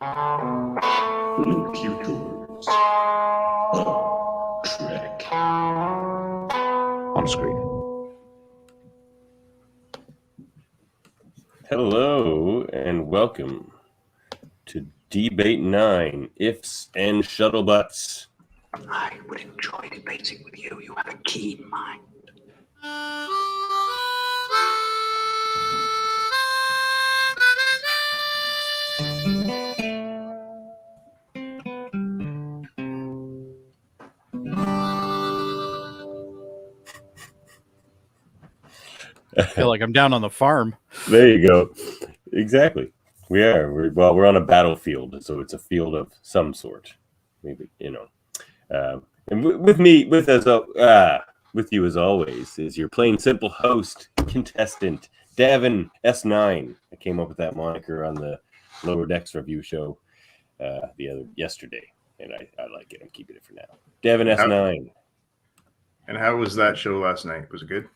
Locutors. Trek. On screen. Hello and welcome to Debate 9, Ifs and Shuttlebutts. I would enjoy debating with you. You have a keen mind. I feel like I'm down on the farm. There you go. Exactly. We are. We're on a battlefield, so it's a field of some sort. Maybe, and with you as always, is your plain simple host, contestant, Davan S9. I came up with that moniker on the Lower Decks review show yesterday, and I like it. I'm keeping it for now. Davan S9. And how was that show last night? Was it good?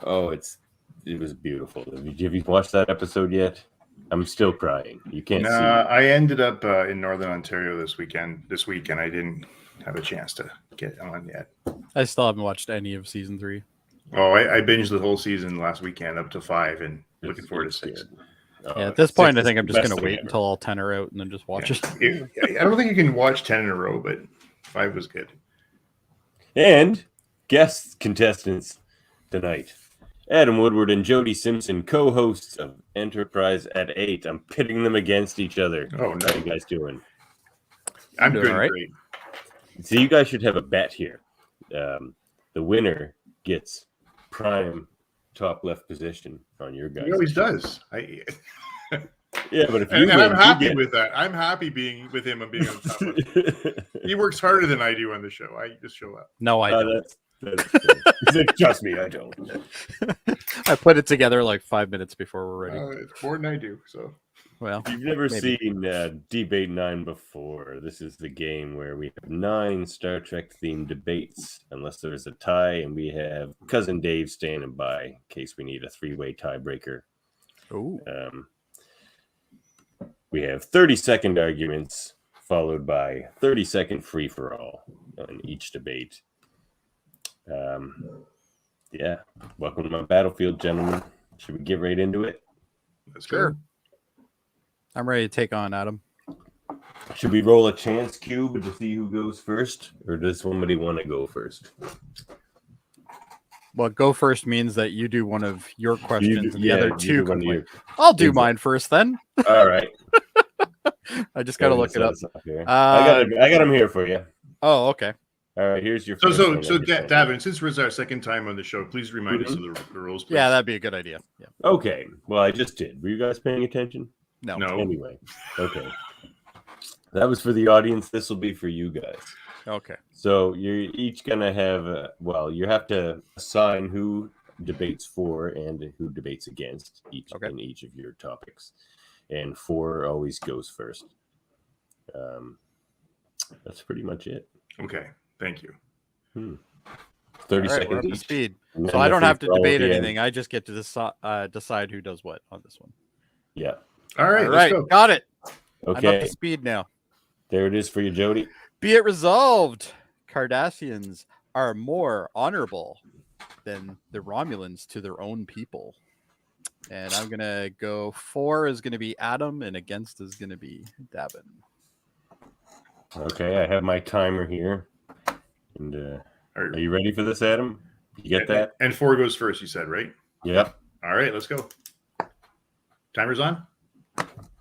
Oh, it was beautiful. Have you watched that episode yet? I'm still crying. You can't see. I ended up in Northern Ontario this week, and I didn't have a chance to get on yet. I still haven't watched any of season 3. Oh, I binged the whole season last weekend up to 5, and looking forward to 6. At this point, I think I'm just going to wait until all 10 are out and then just watch it. I don't think you can watch 10 in a row, but 5 was good. And guest contestants tonight, Adam Woodward and Jody Simpson, co-hosts of Enterprise at 8. I'm pitting them against each other. Oh, no. How you guys doing? I'm doing good. all right. Great. So you guys should have a bet here. The winner gets prime top left position on your guys. He always does. Yeah, but if you and win, I'm happy you get... with that. I'm happy being with him and being on top of it. He works harder than I do on the show. I just show up. No, I don't. Trust me, I don't. I put it together like 5 minutes before we're ready. It's more than I do. So, well, you've never maybe. seen Debate 9 before. This is the game where we have 9 Star Trek themed debates, unless there's a tie, and we have Cousin Dave standing by in case we need a 3-way tiebreaker. Ooh. We have 30-second arguments followed by 30-second free-for-all on each debate. Yeah, welcome to my battlefield, gentlemen. Should we get right into it? let's Sure. go. I'm ready to take on Adam. Should we roll a chance cube to see who goes first, or does somebody want to go first? Well, go first means that you do one of your questions and the other two complain. Your... I'll do mine first then. All right. I just got to look it up. I got them here for you. Oh, okay. All right, here's your So first Davin, since it's our second time on the show, please remind us of the rules. Please. Yeah, that'd be a good idea. Yeah. Okay. Well, I just did. Were you guys paying attention? No. Anyway, okay. That was for the audience. This will be for you guys. Okay. So you're each gonna have you have to assign who debates for and who debates against in each of your topics, and 4 always goes first. That's pretty much it. Okay. Thank you. 30 All right, seconds we're up to each. speed. And So I don't have to debate end. anything. I just get to decide who does what on this one. Yeah. All right. All Let's right. go. Got it. Okay. I'm up to speed now. There it is for you, Jody. Be it resolved, Cardassians are more honorable than the Romulans to their own people. And I'm going to go 4 is going to be Adam and against is going to be Davin. Okay, I have my timer here. And are you ready for this, Adam? You get that? And 4 goes first, you said, right? Yeah. All right, let's go. Timer's on?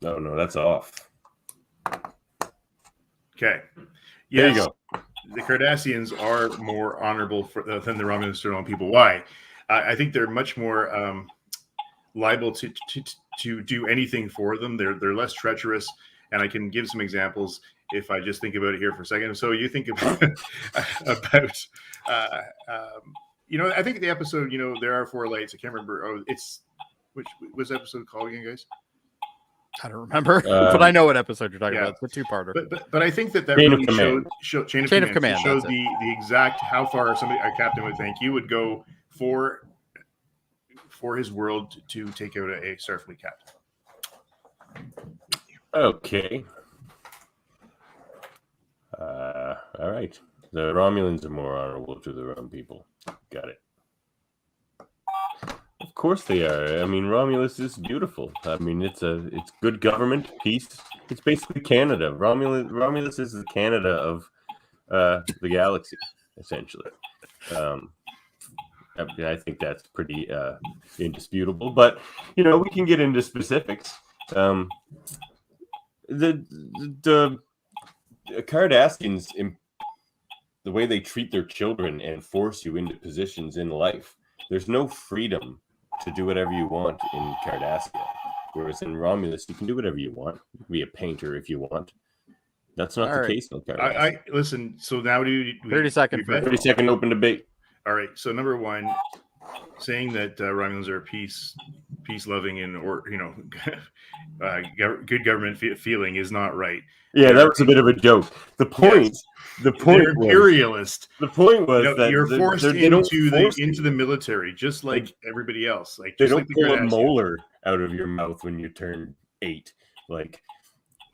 No, that's off. Okay. Yes, There you go. The Cardassians are more honorable than the Romulans to their own people. Why? I think they're much more liable to do anything for them. They're less treacherous, and I can give some examples if I just think about it here for a second. So you think about I think the episode, there are 4 lights. I can't remember. Oh, it's which was episode called again, guys? I don't remember, but I know what episode you're talking about. It's the 2-parter. But I think that Chain really of Chain of Command Command showed that's it. the exact how far a captain would go for his world to take out a Starfleet captain. Okay. All right. The Romulans are more honorable to their own people. Got it. Of course they are. I mean, Romulus is beautiful. I mean, it's good government, peace. It's basically Canada. Romulus is the Canada of the galaxy, essentially. I think that's pretty indisputable. But we can get into specifics. The Cardassians, the way they treat their children and force you into positions in life, there's no freedom to do whatever you want in Cardassia. Whereas in Romulus, you can do whatever you want. You can be a painter if you want. That's not the case in Cardassia. I listen. So now do 30-second. 30-second open debate. All right. So number one, saying that Romulans are peace loving and good government feeling is not right. Yeah, that was a bit of a joke. The point They're imperialist. The point was that you're forced into the military, just like everybody else. Like they don't pull a molar out of your mouth when you turn 8. Like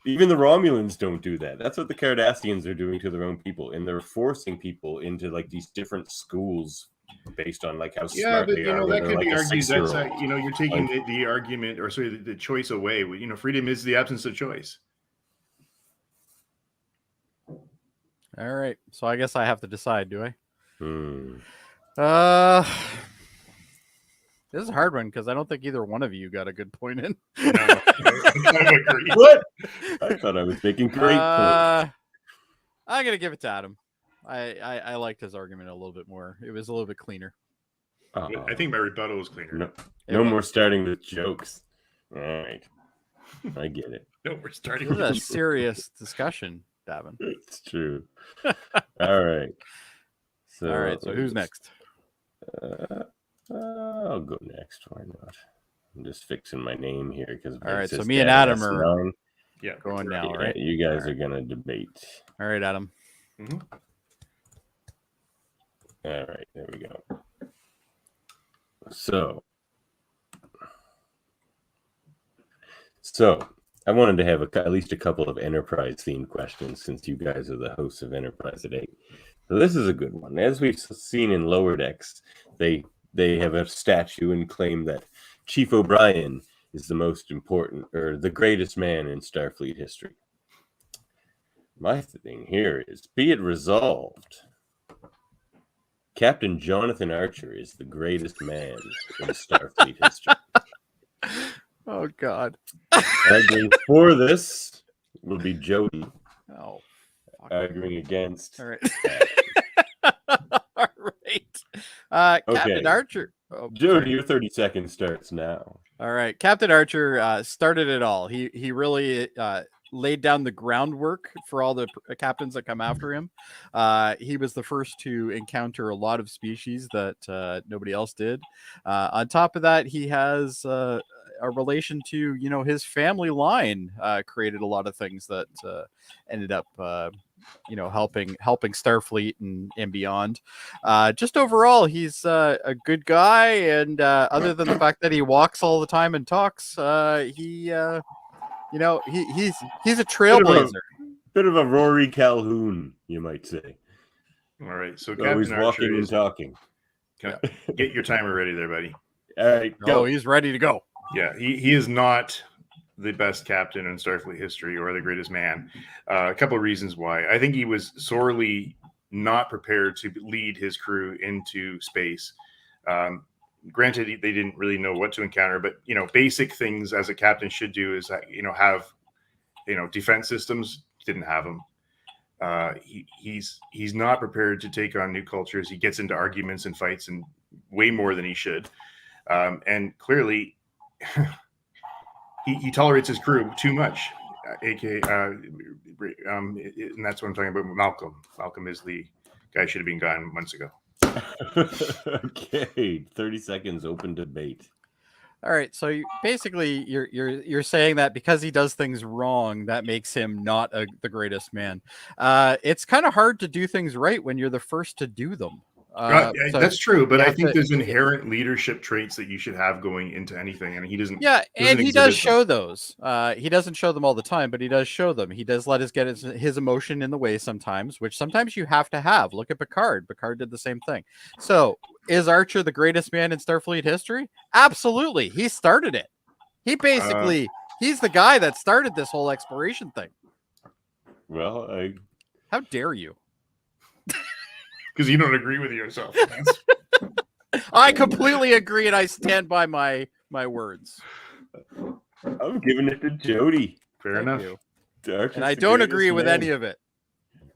even the Romulans don't do that. That's what the Cardassians are doing to their own people, and they're forcing people into like these different schools based on like how smart they are. That could be argued. That's you're taking the argument, or sorry, the choice away. Freedom is the absence of choice. All right, so I guess I have to decide, do I? This is a hard one because I don't think either one of you got a good point in. No, I agree. What? I thought I was making great points. I'm gonna give it to Adam. I liked his argument a little bit more. It was a little bit cleaner. I think my rebuttal was cleaner. No more starting with jokes. All right, I get it. No, we're starting. This is a serious discussion, Davan. It's true. All right. So who's next? I'll go next. Why not? I'm just fixing my name here because. All right. So me and Adam are going now. Yeah, right. You guys are gonna debate. All right, Adam. Mm-hmm. All right. There we go. So I wanted to have at least a couple of Enterprise-themed questions since you guys are the hosts of Enterprise at 8. So this is a good one. As we've seen in Lower Decks, they have a statue and claim that Chief O'Brien is the most important or the greatest man in Starfleet history. My thing here is, be it resolved, Captain Jonathan Archer is the greatest man in Starfleet history. Oh, God. Arguing for this will be Jody. Oh, fuck. Arguing against. All right. All right. Captain Archer. Oh, Jody, your 30 seconds starts now. All right. Captain Archer started it all. He really laid down the groundwork for all the captains that come after him. He was the first to encounter a lot of species that nobody else did. On top of that, he has a relation to his family line. Created a lot of things that ended up helping Starfleet and beyond. Just overall, he's a good guy, and other than the fact that he walks all the time and talks, he's a trailblazer. Bit of a Rory Calhoun, you might say. All right, so always walking and talking. Get your timer ready there, buddy. All right, go. Oh, he's ready to go. Yeah, he is not the best captain in Starfleet history or the greatest man. A couple of reasons why. I think he was sorely not prepared to lead his crew into space. Granted, they didn't really know what to encounter, but basic things as a captain should do is have defense systems. He didn't have them. He's not prepared to take on new cultures. He gets into arguments and fights and way more than he should. And clearly, he tolerates his crew too much, a.k.a. And that's what I'm talking about. Malcolm. Malcolm is the guy who should have been gone months ago. Okay, 30 seconds. Open debate. All right, so basically you're saying that because he does things wrong, that makes him not the greatest man. It's kind of hard to do things right when you're the first to do them. So that's true, but you I have think to- there's inherent leadership traits that you should have going into anything, and he doesn't. Yeah, and he exhibit does them. show those. He doesn't show them all the time, but he does show them. He does let us get his emotion in the way sometimes, which sometimes you have to have. Look at Picard. Picard did the same thing. So, is Archer the greatest man in Starfleet history? Absolutely. He started it. He basically, he's the guy that started this whole exploration thing. Well, How dare you? Because you don't agree with yourself. I completely agree, and I stand by my words. I'm giving it to Jody. Fair Thank enough. you. Archer's And I the don't greatest agree with man any of it.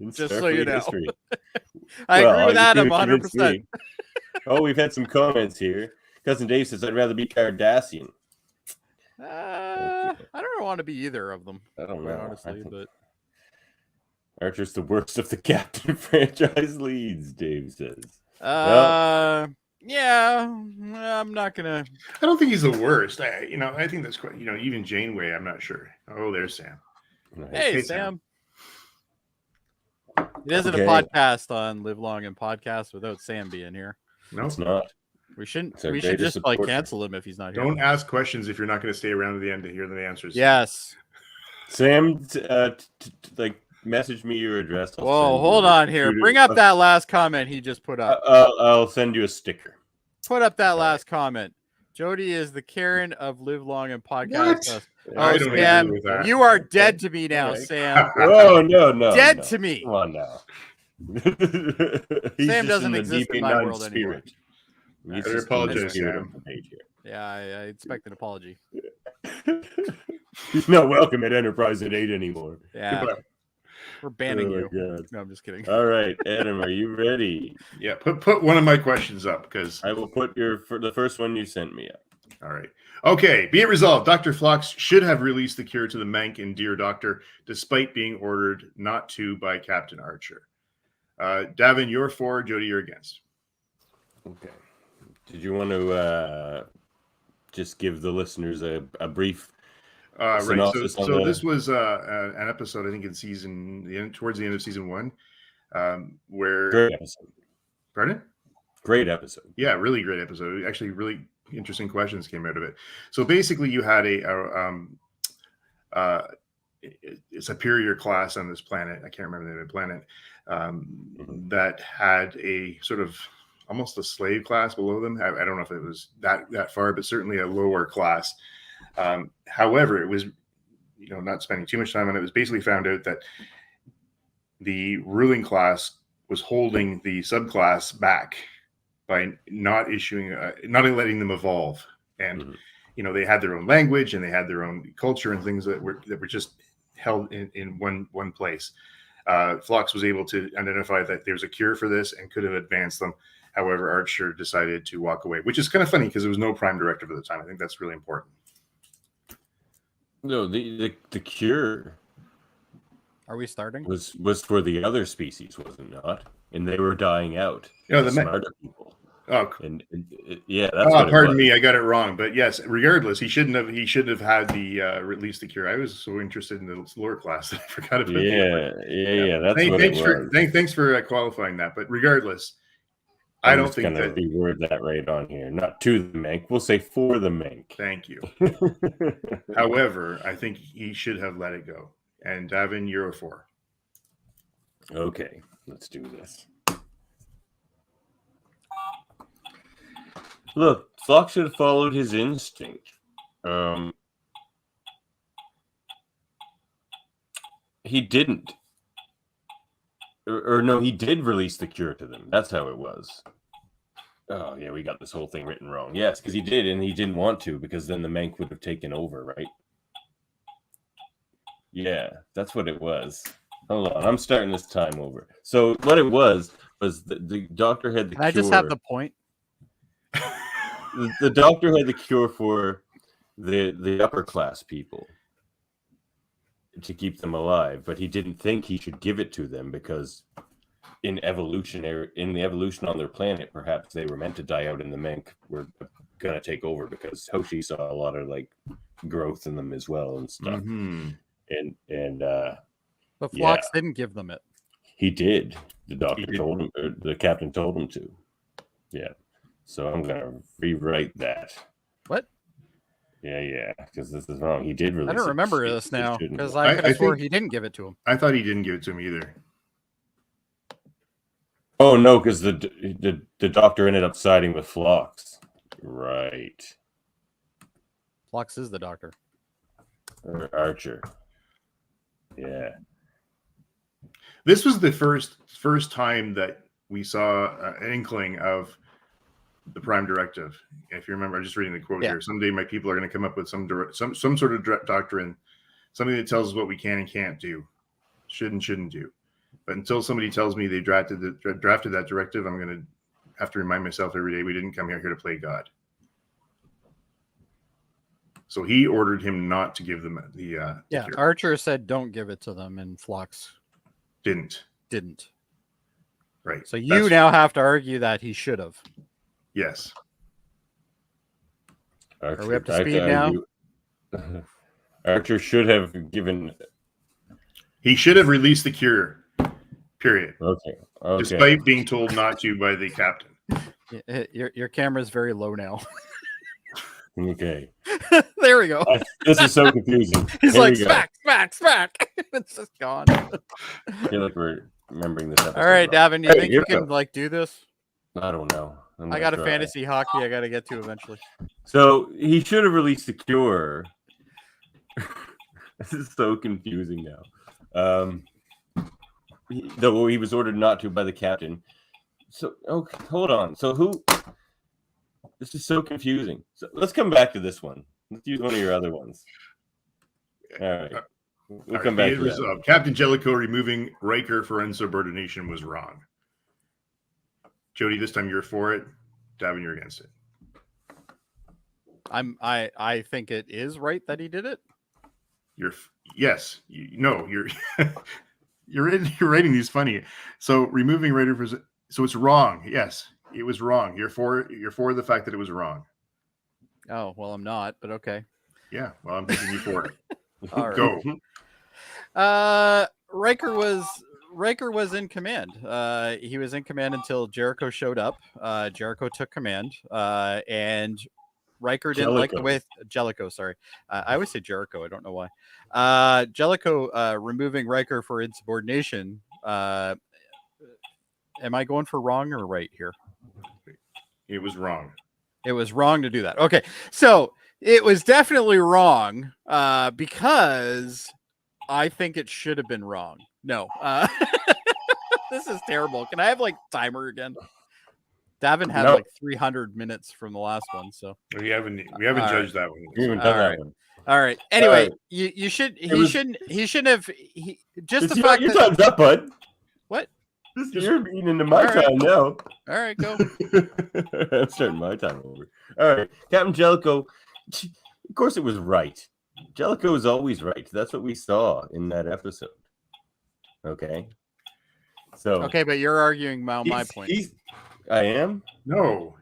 in just so you Starfleet know. history. I Well, agree with you Adam could've convinced 100%. me. Oh, we've had some comments here. Cousin Dave says, I'd rather be Cardassian. I don't want to be either of them. I don't know. Honestly, but Archer's the worst of the Captain franchise leads, Dave says. yeah, I'm not gonna. I don't think he's the worst. I think that's quite. Even Janeway, I'm not sure. Oh, there's Sam. Right. Hey, Hey, Sam. It isn't Okay. a podcast on Live Long and Podcast without Sam being here. No, It's not. We shouldn't. It's our We should greatest just like supporter. cancel him if he's not here. don't ask questions if you're not going to stay around to the end to hear the answers. Yes. Sam, message me your address. I'll Whoa, send hold you a on here. computer- Bring up that last comment he just put up. I'll send you a sticker. Put up that last comment. Jody is the Karen of Live Long and Podcast. What? Oh, I don't Sam, agree with that. you are dead to me now, Okay. Sam. Oh, no. Dead no. to me. Come on now. Sam doesn't exist in my world anymore. He's Better just in the apologize, spirit Sam. of the page here. Yeah, I expect an apology. He's not welcome at Enterprise at 8 anymore. Yeah, Goodbye. we're banning Oh, my you. God. No, I'm just kidding. All right, Adam, are you ready? Yeah, put one of my questions up because. I will put the first one you sent me up. All right. Okay. Be it resolved. Dr. Phlox should have released the cure to the Mank in Dear Doctor, despite being ordered not to by Captain Archer. Davin, you're for. Jody, you're against. Okay. Did you want to just give the listeners a brief Right. synopsis on So the- this was an episode, I think, towards the end of season 1, where. Great episode. Pardon? Great episode. Yeah, really great episode. Actually, really interesting questions came out of it. So basically, you had a superior class on this planet. I can't remember the name of the planet. That had a sort of almost a slave class below them. I don't know if it was that far, but certainly a lower class. However, it was, not spending too much time on it, it was basically found out that the ruling class was holding the subclass back by not letting them evolve. And, they had their own language and they had their own culture and things that were just held in one place. Phlox was able to identify that there's a cure for this and could have advanced them. However, Archer decided to walk away, which is kind of funny because there was no prime directive at the time. I think that's really important. No, the cure Are we starting? was for the other species, was it not? And they were dying out. Yeah, the the smarter people. Oh, And yeah, that's what it pardon was. me, I got it wrong. But yes, regardless, he shouldn't have had the release the cure. I was so interested in the lower class that I forgot about it. Yeah. That's what it was. Thanks for qualifying that. But regardless, I'm I don't just think gonna that. reword that right on here. Not to the Mank. We'll say for the Mank. Thank you. However, I think he should have let it go. And Davin, you're a 4. Okay, let's do this. Look, Phlox should have followed his instinct. He didn't. Or no, he did release the cure to them. That's how it was. Oh, yeah, we got this whole thing written wrong. Yes, because he did, and he didn't want to, because then the Mank would have taken over, right? Yeah, that's what it was. Hold on, I'm starting this time over. So what it was the doctor had the Can I cure. just have the point? The doctor had the cure for the upper class people to keep them alive, but he didn't think he should give it to them because in the evolution on their planet, perhaps they were meant to die out, and the Mank were gonna take over because Hoshi saw a lot of like growth in them as well and stuff. Mm-hmm. And But Phlox didn't give them it. he did. The doctor told him, or the captain told him to. Yeah. So I'm gonna rewrite that. What? Yeah, because this is wrong. He did release. I don't it. remember He this now shouldn't because have. I could I have swore think- he didn't give it to him. I thought he didn't give it to me either. Oh no, because the doctor ended up siding with Phlox. Right. Flux is the doctor. Or Archer. Yeah. This was the first time that we saw an inkling of the Prime Directive. If you remember, I'm just reading the quote Yeah. here. Someday my people are going to come up with some sort of doctrine, something that tells us what we can and can't do, should and shouldn't do. But until somebody tells me they drafted that directive, I'm going to have to remind myself every day we didn't come here to play God. So he ordered him not to give them the Yeah, cure. Archer said don't give it to them, and Flux Didn't. So Right. you now have to argue that he should have. Yes. Archer, Are we up to speed now? Archer should have given. He should have released the cure. Period. Okay. Despite being told not to by the captain. Your camera's very low now. Okay. There we go. This is so confusing. He's Here like, we go. smack. It's just gone. I feel like we're remembering this episode. All right, wrong. Davin, you Hey, think here you we can go. like do this? I don't know. I got a fantasy hockey I got to get to eventually. So he should have released the cure. This is so confusing now. Though he was ordered not to by the captain. So, okay, hold on. So who? This is so confusing. So let's come back to this one. Let's use one of your other ones. All right. We'll come back to that. Captain Jellicoe removing Riker for insubordination was wrong. Jody, this time you're for it. Davin, you're against it. I think it is right that he did it. You're writing these funny. So removing Riker for so it's wrong. Yes, it was wrong. You're for the fact that it was wrong. Oh well, I'm not, but okay. Yeah, well, I'm thinking you for it. All right. Go. Riker was in command. He was in command until Jericho showed up. Jericho took command, and Riker didn't like the way Jellicoe. Sorry, I always say Jericho. I don't know why. Jellicoe removing Riker for insubordination. Am I going for wrong or right here? It was wrong. It was wrong to do that. Okay, so it was definitely wrong because I think it should have been wrong. No, this is terrible. Can I have like timer again? Davin had like 300 minutes from the last one, so we haven't judged that one. We haven't done that one. All right. Anyway, you should he shouldn't have just the fact your that time's up, bud. What? You're eating into my time now. All right, go. I'm starting my time over. All right, Captain Jellicoe. Of course, it was right. Jellicoe is always right. That's what we saw in that episode. Okay. So. Okay, but you're arguing my point. I am. No.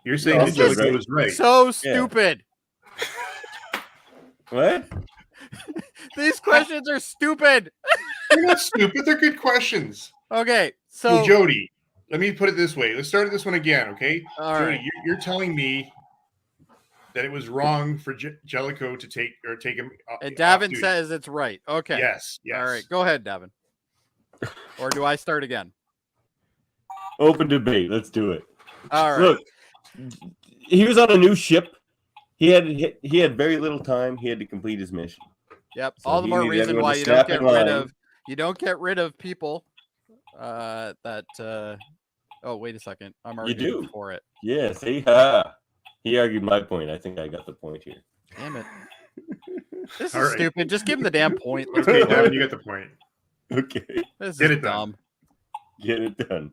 You're saying that Jellicoe was right. So stupid. What? These questions are stupid. They're not stupid. They're good questions. Okay, so Jody, let me put it this way. Let's start this one again, okay? All Jody, right. You're telling me that it was wrong for Jellicoe to take him. And Davin says it's right. Okay. Yes. All right, go ahead, Davin. Or do I start again? Open debate. Let's do it. All right. Look, he was on a new ship. He had very little time. He had to complete his mission. Yep. So all the more reason why you don't get rid of people that oh, wait a second. I'm arguing for it. Yes. He argued my point. I think I got the point here. Damn it. This is stupid. Just give him the damn point. Okay, Davin, you got the point. Okay. This Get is it dumb. Get it done.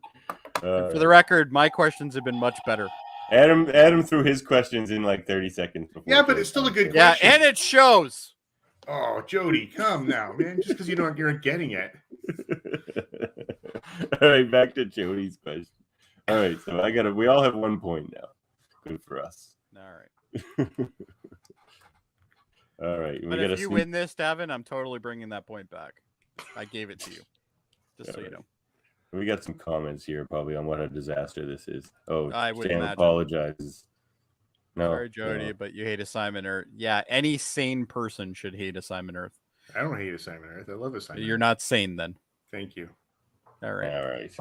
For the record, my questions have been much better. Adam threw his questions in like 30 seconds. Yeah, but it's still a good Yeah, question. and it shows. Oh, Jody, come now, man. Just because you're not getting it. All right, back to Jody's question. All right, so we all have 1 point now. Good for us. All right. All right. But if you win this, Davin, I'm totally bringing that point back. I gave it to you. Just so you know. We got some comments here probably on what a disaster this is. Oh, I would Sam imagine. apologizes. No, Sorry, Jody, no. but you hate Assignment Earth. Yeah, any sane person should hate Assignment Earth. I don't hate Assignment Earth. I love Assignment You're Earth. not sane then. Thank you. All right. All right.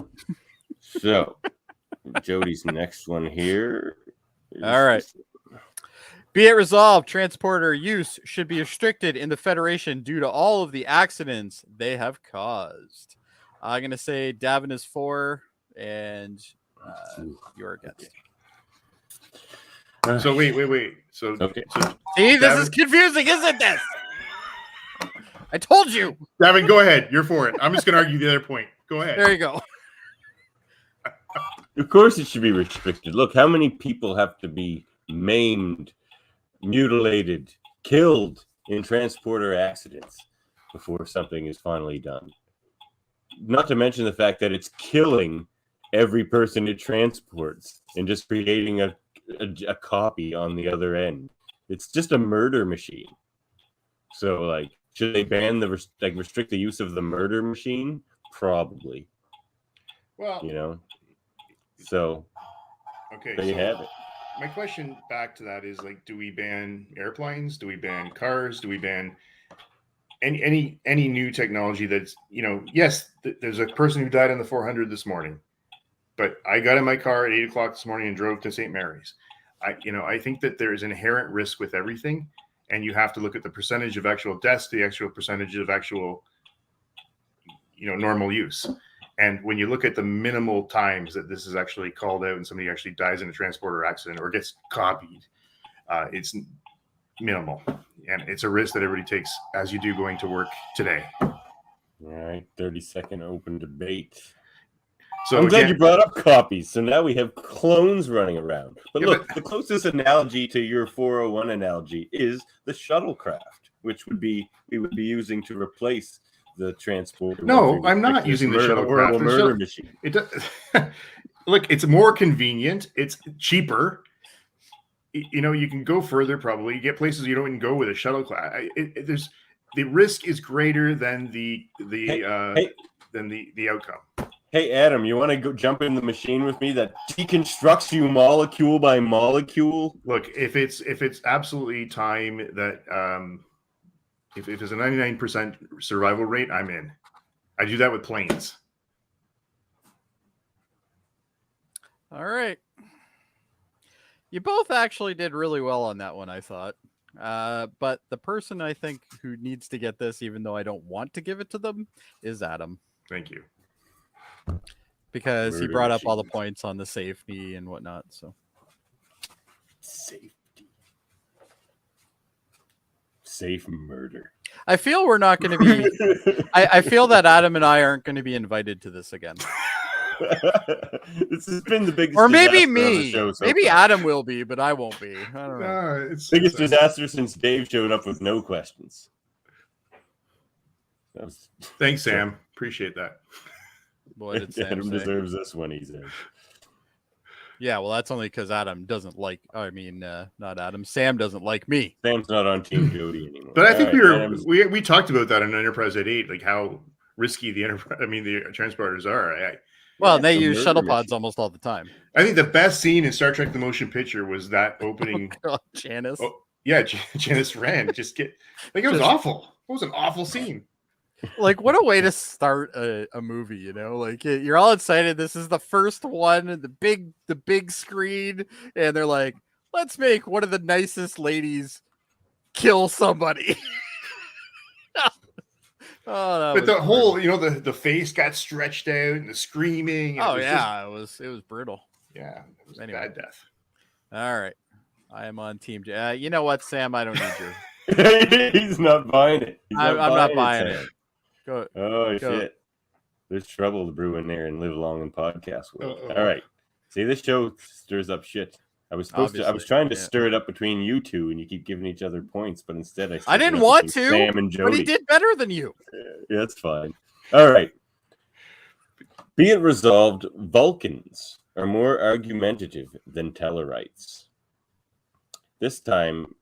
So, Jody's next one here. All right. Be it resolved, transporter use should be restricted in the Federation due to all of the accidents they have caused. I'm going to say Davan is 4 and you're against. So wait. So, Okay. so See, this Davan- is confusing, isn't this? I told you. Davan, go ahead. You're for it. I'm just going to argue the other point. Go ahead. There you go. Of course, it should be restricted. Look, how many people have to be maimed, mutilated, killed in transporter accidents before something is finally done? Not to mention the fact that it's killing every person it transports and just creating a copy on the other end. It's just a murder machine. So, like, should they ban restrict the use of the murder machine? Probably. Well, You know. So okay. there you have it. My question back to that is like, do we ban airplanes? Do we ban cars? Do we ban any new technology that's, yes, there's a person who died on the 400 this morning, but I got in my car at 8 o'clock this morning and drove to St. Mary's. I think that there is inherent risk with everything, and you have to look at the percentage of actual deaths, the actual percentage of actual, normal use. And when you look at the minimal times that this is actually called out and somebody actually dies in a transporter accident or gets copied, it's minimal. And it's a risk that everybody takes as you do going to work today. All right, 30-second open debate. So I'm glad again, you brought up copies. So now we have clones running around. But Yeah, look, the closest analogy to your 401 analogy is the shuttlecraft, which we would be using to replace the transporter. No, I'm not using the shuttlecraft. Murder machine. It does, look, it's more convenient. It's cheaper. You can go further. Probably you get places you don't even go with a shuttlecraft. There's the risk is greater than the outcome. Hey Adam, you want to go jump in the machine with me that deconstructs you molecule by molecule? Look, if it's absolutely time that if it's a 99% survival rate, I'm in. I do that with planes. All right. You both actually did really well on that one, I thought. But the person I think who needs to get this, even though I don't want to give it to them, is Adam. Thank you. Because he Murder brought up all the machines. points on the safety and whatnot. So Safety. Safe murder. I feel we're not going to be. I feel that Adam and I aren't going to be invited to this again. This has been the biggest, Or maybe disaster on the me. show so Maybe far. Adam will be, but I won't be. I don't know. It's Biggest disaster since Dave showed up with no questions. That was, Thanks, Sam. Appreciate that. What did Sam Adam say? deserves this one, he said. Yeah, well, that's only because Adam doesn't like. I mean, not Adam. Sam doesn't like me. Sam's not on Team Jody anymore. But I think All right, Adam's- we talked about that in Enterprise at 8, like how risky the transporters are. Well, they it's a use murder shuttle machine. pods almost all the time. I think the best scene in Star Trek: The Motion Picture was that opening. God, Janice. Oh, yeah, Janice Rand it was awful. It was an awful scene. Like, what a way to start a movie, you know? Like, you're all excited. This is the first one, the big screen, and they're like, let's make one of the nicest ladies kill somebody. But the whole, the face got stretched out and the screaming. Oh yeah, it was brutal. Yeah, it was Anyway. a bad death. All right, I am on team. You know what, Sam? I don't need your. He's not buying it. I'm not buying it. Sam. Go. Oh Go. shit! There's trouble to brew in there and live long in podcast world. Uh-oh. All right, see, this show stirs up shit. I was Obviously, trying to yeah. stir it up between you two, and you keep giving each other points, but instead I stuck it didn't up want between to, Sam and Jody. but he did better than you. Yeah, that's fine. All right. Be it resolved, Vulcans are more argumentative than Tellarites. This time,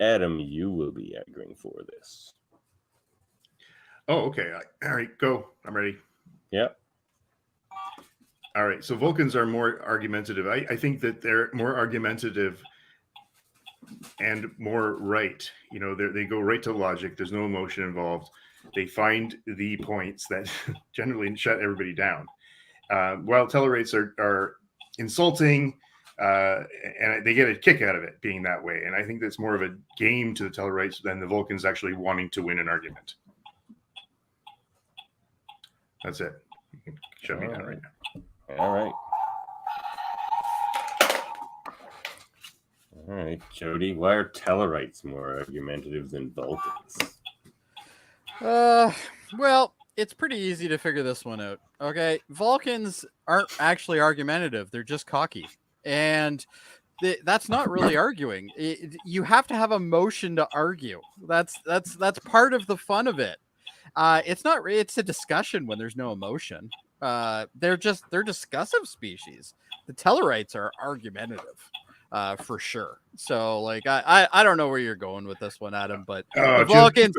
Adam, you will be arguing for this. Oh, okay. All right, go. I'm ready. Yep. All right. So Vulcans are more argumentative. I think that they're more argumentative and more right. You know, they go right to logic. There's no emotion involved. They find the points that generally shut everybody down. While Tellarites are insulting, and they get a kick out of it being that way. And I think that's more of a game to the Tellarites than the Vulcans actually wanting to win an argument. That's it. You can shut me down right now. All right. All right, Jody. Why are Tellarites more argumentative than Vulcans? Well, it's pretty easy to figure this one out. Okay, Vulcans aren't actually argumentative; they're just cocky, and that's not really arguing. You have to have emotion to argue. That's part of the fun of it. It's not. It's a discussion when there's no emotion. They're discussive species. The Tellarites are argumentative. For sure. So, like, I don't know where you're going with this one, Adam, but the Vulcans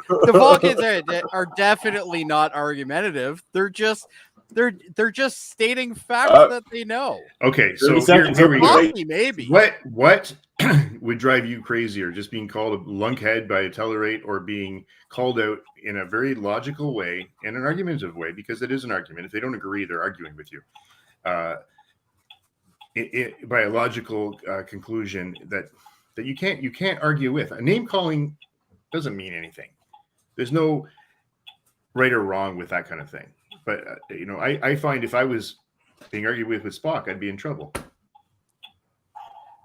are definitely not argumentative. They're just stating facts that they know. Okay, so here we go. Maybe. What would drive you crazier, just being called a lunkhead by a Tellarite, or being called out in a very logical way, in an argumentative way, because it is an argument. If they don't agree, they're arguing with you. By a logical conclusion that you can't argue with. A name calling doesn't mean anything. There's no right or wrong with that kind of thing. But I find if I was being argued with Spock, I'd be in trouble.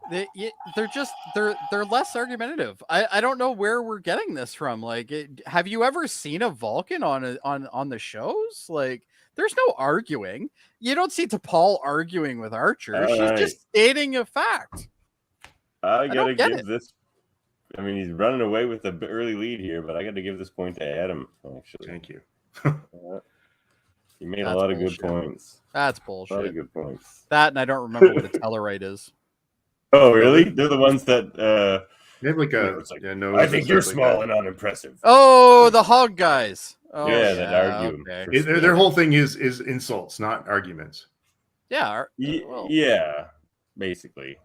They're less argumentative. I don't know where we're getting this from. Like, have you ever seen a Vulcan on the shows? Like, there's no arguing. You don't see T'Pol arguing with Archer. She's just stating a fact. I gotta give this. I mean, he's running away with the early lead here, but I got to give this point to Adam. Actually, thank you. He made a lot of good points. That's bullshit. A lot of good points. That, and I don't remember what a Tellarite is. Oh, really? They're the ones that. They have like a. I think you're small and unimpressive. Oh, the hog guys. Oh, yeah, that argue. Okay. Their whole thing is insults, not arguments. Yeah. Yeah, basically.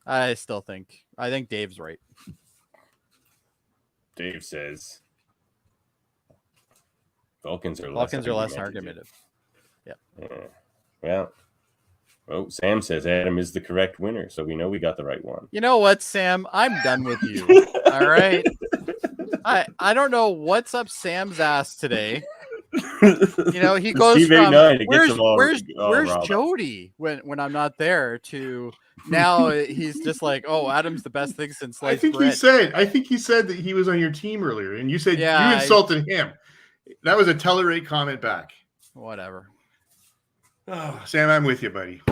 I think Dave's right. Dave says Vulcans are less argumentative. Yeah. Well, Sam says Adam is the correct winner, so we know we got the right one. You know what, Sam? I'm done with you. All right. I don't know what's up Sam's ass today. He goes from where's Jody when I'm not there to now he's just like, oh, Adam's the best thing since sliced bread. I think he said that he was on your team earlier, and you said you insulted him. That was a Tellarite comment back. Whatever. Oh, Sam, I'm with you, buddy.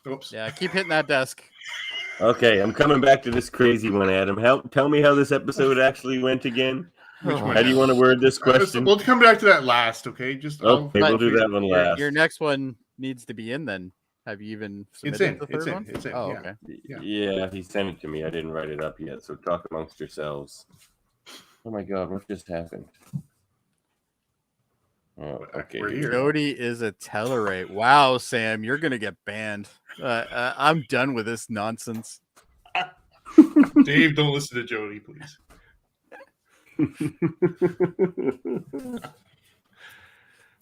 Oops. Yeah, keep hitting that desk. Okay, I'm coming back to this crazy one, Adam. Tell me how this episode actually went again. How do you want to word this question? We'll come back to that last, okay? We'll do that one last. Your next one needs to be in then. Have you even submitted the third one? It's in. Oh, yeah. Okay. Yeah, he sent it to me. I didn't write it up yet, so talk amongst yourselves. Oh my God, what just happened? Oh, okay. Jody is a Tellarite. Wow, Sam, you're gonna get banned. I'm done with this nonsense. Dave, don't listen to Jody, please.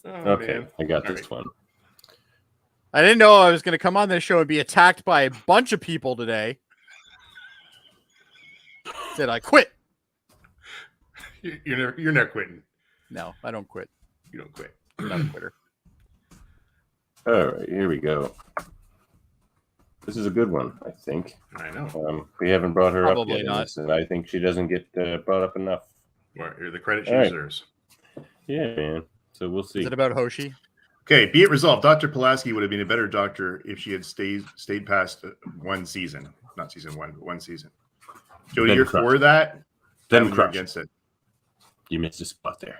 Okay, man. I got this one. I didn't know I was going to come on this show and be attacked by a bunch of people today. Did I quit? You're not quitting. No, I don't quit. You don't quit. I'm not a quitter. All right, here we go. This is a good one, I think. I know. We haven't brought her Probably up yet, not. And I think she doesn't get brought up enough. Well, the credit she deserves. Yeah, man. So we'll see. Is it about Hoshi? Okay, be it resolved. Dr. Pulaski would have been a better doctor if she had stayed past one season. Not season one, but one season. Jody, you're for that? Then you're against it. You missed a spot there.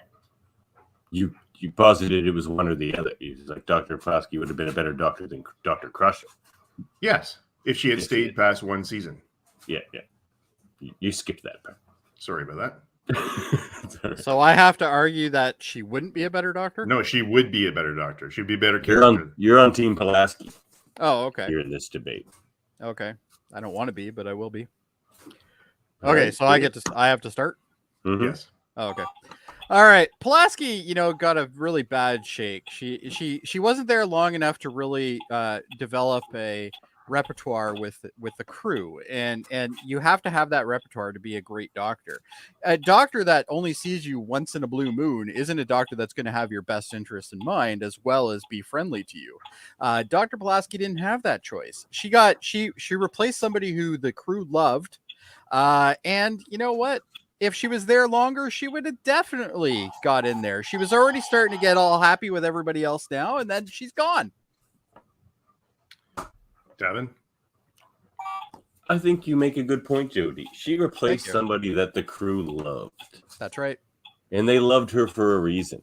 You posited it was one or the other. He's like, Dr. Pulaski would have been a better doctor than Dr. Crusher. Yes, if she had stayed past one season. Yeah. You skipped that part. Sorry about that. So I have to argue that she wouldn't be a better doctor? No, she would be a better doctor. She'd be a better You're character. you're on Team Pulaski Oh, okay. here in this debate. Okay. I don't want to be, but I will be. All Okay, right, so I have to start? Mhm. Yes. Oh, okay. All right. Pulaski, got a really bad shake. She wasn't there long enough to really develop a repertoire with the crew, and you have to have that repertoire to be a great doctor. A doctor that only sees you once in a blue moon isn't a doctor that's going to have your best interest in mind as well as be friendly to you. Dr. Pulaski didn't have that choice. She replaced somebody who the crew loved, and you know what? If she was there longer, she would have definitely got in there. She was already starting to get all happy with everybody else now, and then she's gone. Davan? I think you make a good point, Jody. She replaced Thank you. somebody that the crew loved. That's right. And they loved her for a reason.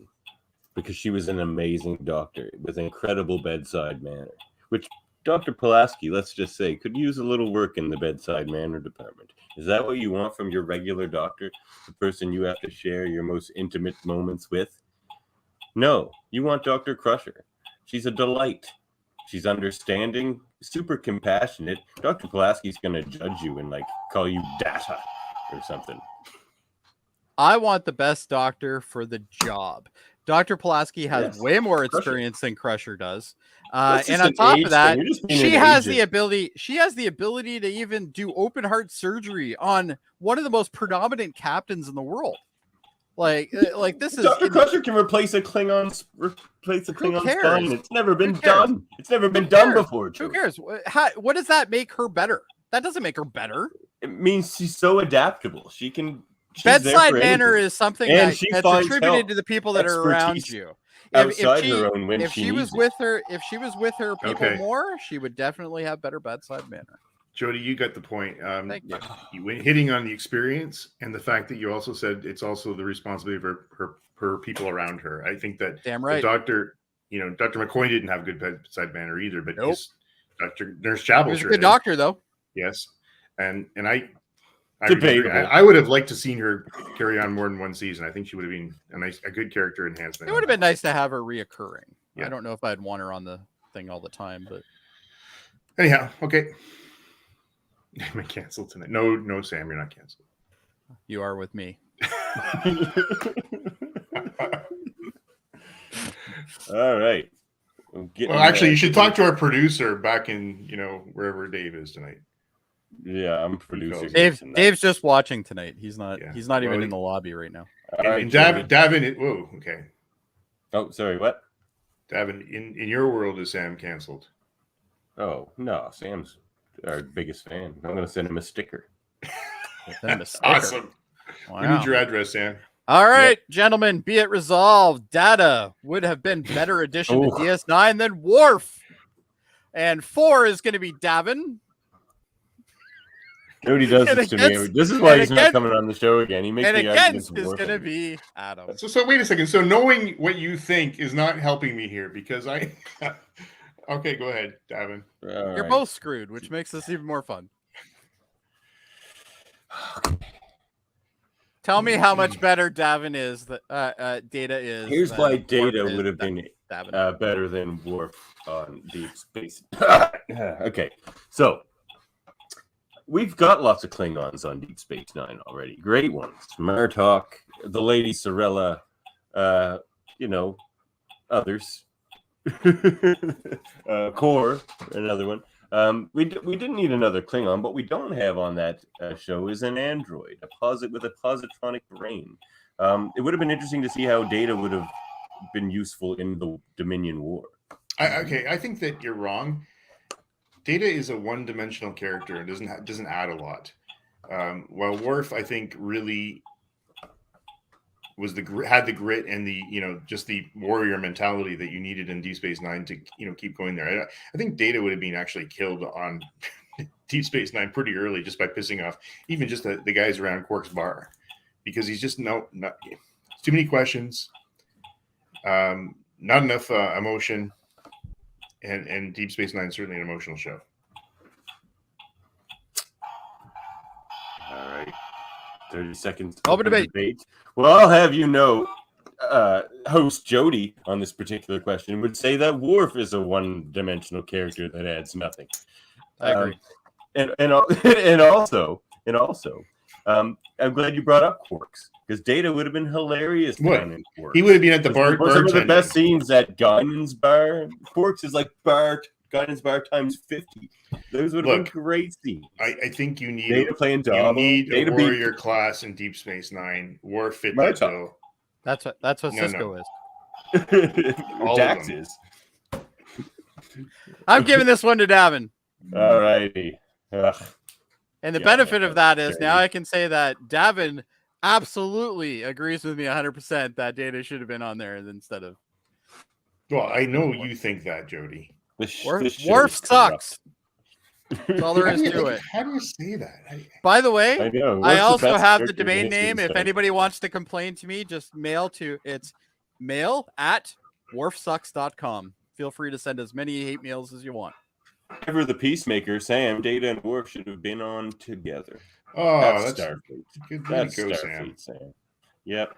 Because she was an amazing doctor with incredible bedside manner. Which Dr. Pulaski, let's just say, could use a little work in the bedside manner department. Is that what you want from your regular doctor? The person you have to share your most intimate moments with? No, you want Dr. Crusher. She's a delight. She's understanding, super compassionate. Dr. Pulaski's going to judge you and call you data or something. I want the best doctor for the job. Dr. Pulaski has way more experience than Crusher does. And on top of that, she has the ability to even do open heart surgery on one of the most predominant captains in the world. Like this is Dr. Crusher can replace a Klingon spine. It's never been done. It's never been done before. Who cares? What does that make her better? That doesn't make her better. It means she's so adaptable. She's bedside manner is something that's attributed to the people that are around you. If she was with her people more, she would definitely have better bedside manner. Jody, you got the point. Thank you. You went hitting on the experience and the fact that you also said it's also the responsibility of her people around her. I think that damn right. The doctor, Dr. McCoy didn't have good bedside manner either, but Dr. Nurse Chapel was a good doctor though. Yes, and I would have liked to seen her carry on more than one season. I think she would have been a good character enhancement. It would have been nice to have her reoccurring. Yeah. I don't know if I'd want her on the thing all the time, but anyhow, okay. Am I canceled tonight? No, Sam, you're not canceled. You are with me. All right. Well, actually, you should talk to our producer back in wherever Dave is tonight. Yeah, I'm producer. Dave's just watching tonight. He's not. Yeah. He's not even in the lobby right now. And Davan. Whoa. Okay. Oh, sorry. What? Davan, in your world, is Sam canceled? Oh no, Sam's our biggest fan. I'm going to send him a sticker. Awesome. Wow. We need your address, Sam. All right, gentlemen, be it resolved. Data would have been better addition to DS9 than Worf. And 4 is going to be Davan. Jody does this to me. This is why he's not coming on the show again. He makes the against is going to be Adam. So wait a second. So knowing what you think is not helping me here because I... Okay, go ahead, Davan. You're both screwed, which makes this even more fun. Tell me how much better Davan is. Data is. Here's why Data would have been better than Worf on Deep Space. Okay, so we've got lots of Klingons on Deep Space Nine already. Great ones: Martok, the Lady Sorella, others. Core, another one. We didn't need another Klingon, but we don't have on that show is an android, with a positronic brain. It would have been interesting to see how Data would have been useful in the Dominion War. I think that you're wrong. Data is a one-dimensional character and doesn't add a lot. While Worf, I think, really had the grit and the just the warrior mentality that you needed in Deep Space Nine to keep going there. I think Data would have been actually killed on Deep Space Nine pretty early just by pissing off even just the guys around Quark's bar because he's just not too many questions, not enough emotion, and Deep Space Nine is certainly an emotional show. All right. 30 seconds. Open debate. Well, I'll have you know, host Jody on this particular question would say that Worf is a one-dimensional character that adds nothing. I agree. And also, I'm glad you brought up Quarks because Data would have been hilarious. Down in Quarks. He would have been at the bar. Some of the best scenes at Guinan's bar. Quarks is like Guinan's bar times 50. Those would have been great scenes. I think you need Data playing you need a warrior class in Deep Space Nine. Worf fit that bill. That's what Cisco is. Dax is. I'm giving this one to Davan. All righty. And the benefit of that is now I can say that Davan absolutely agrees with me 100% that Data should have been on there instead of. Well, I know you think that, Jody. Worf sucks. That's all there is to it. How do you say that? By the way, I also have the domain name. If stuff. anybody wants to complain to me, just it's mail@worfsucks.com. Feel free to send as many hate mails as you want. Ever the Peacemaker, Sam, Data, and Worf should have been on together. Oh, that's Starfleet. That's Starfleet, Sam. Yep.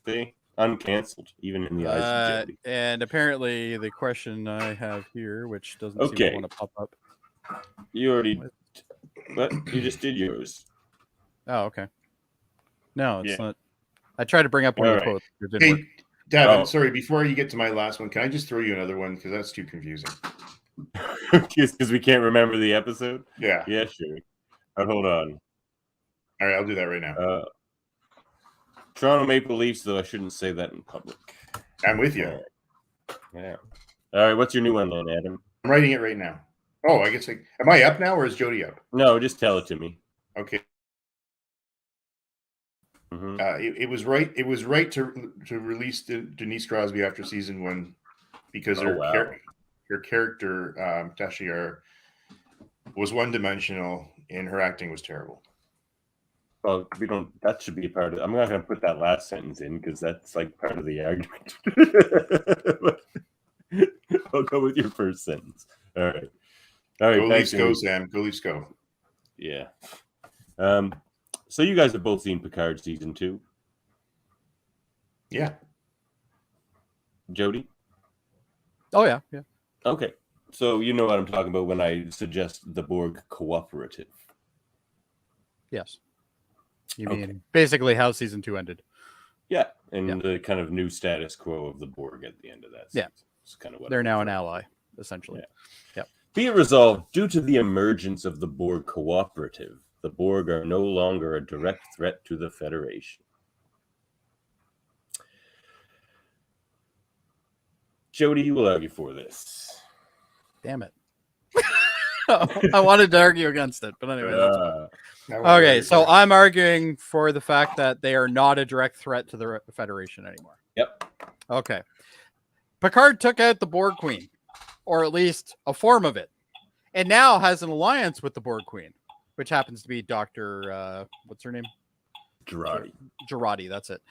See? Uncancelled, even in the eyes of Jody. And apparently the question I have here, which doesn't seem to want to pop up. You already, but you just did yours. Oh, okay. No, it's not. I tried to bring up one of the quotes. Hey, Davan, sorry, before you get to my last one, can I just throw you another one? Because that's too confusing. Because we can't remember the episode? Yeah. Yeah, sure. Hold on. All right, I'll do that right now. Toronto Maple Leafs, though, I shouldn't say that in public. I'm with you. All right. Yeah. All right, what's your new one then, Adam? I'm writing it right now. Oh, I guess am I up now or is Jody up? No, just tell it to me. Okay. Mm-hmm. It was right. It was right to release Denise Crosby after season 1 because her character Tashiar was one-dimensional and her acting was terrible. Well, we don't. That should be a part of. I'm not going to put that last sentence in because that's like part of the argument. I'll go with your first sentence. All right. All right. Go Leafs, go Sam. Go Leafs, go. Yeah. So you guys have both seen Picard season 2. Yeah. Jody? Oh yeah. Okay. So you know what I'm talking about when I suggest the Borg cooperative. Yes. You mean basically how season 2 ended? Yeah, and the kind of new status quo of the Borg at the end of that season. Yeah. It's kind of what they're now an ally, essentially. Yeah. Be it resolved, due to the emergence of the Borg cooperative, the Borg are no longer a direct threat to the Federation. Jody, you will argue for this. Damn it. I wanted to argue against it, but anyway. Okay, so I'm arguing for the fact that they are not a direct threat to the Federation anymore. Yep. Okay. Picard took out the Borg Queen, or at least a form of it, and now has an alliance with the Borg Queen, which happens to be Dr. What's her name? Girardi, that's it.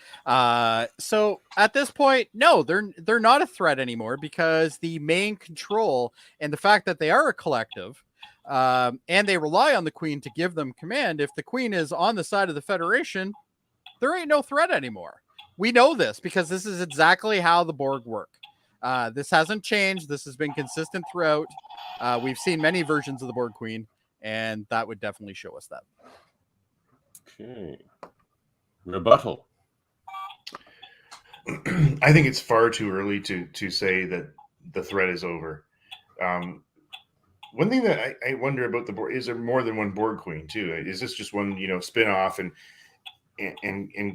So at this point, no, they're not a threat anymore because the main control and the fact that they are a collective, and they rely on the Queen to give them command. If the Queen is on the side of the Federation, there ain't no threat anymore. We know this because this is exactly how the Borg work. This hasn't changed. This has been consistent throughout. We've seen many versions of the Borg Queen, and that would definitely show us that. Okay. Rebuttal. I think it's far too early to say that the threat is over. One thing that I wonder about the Borg, is there more than one Borg Queen too? Is this just one, spin-off and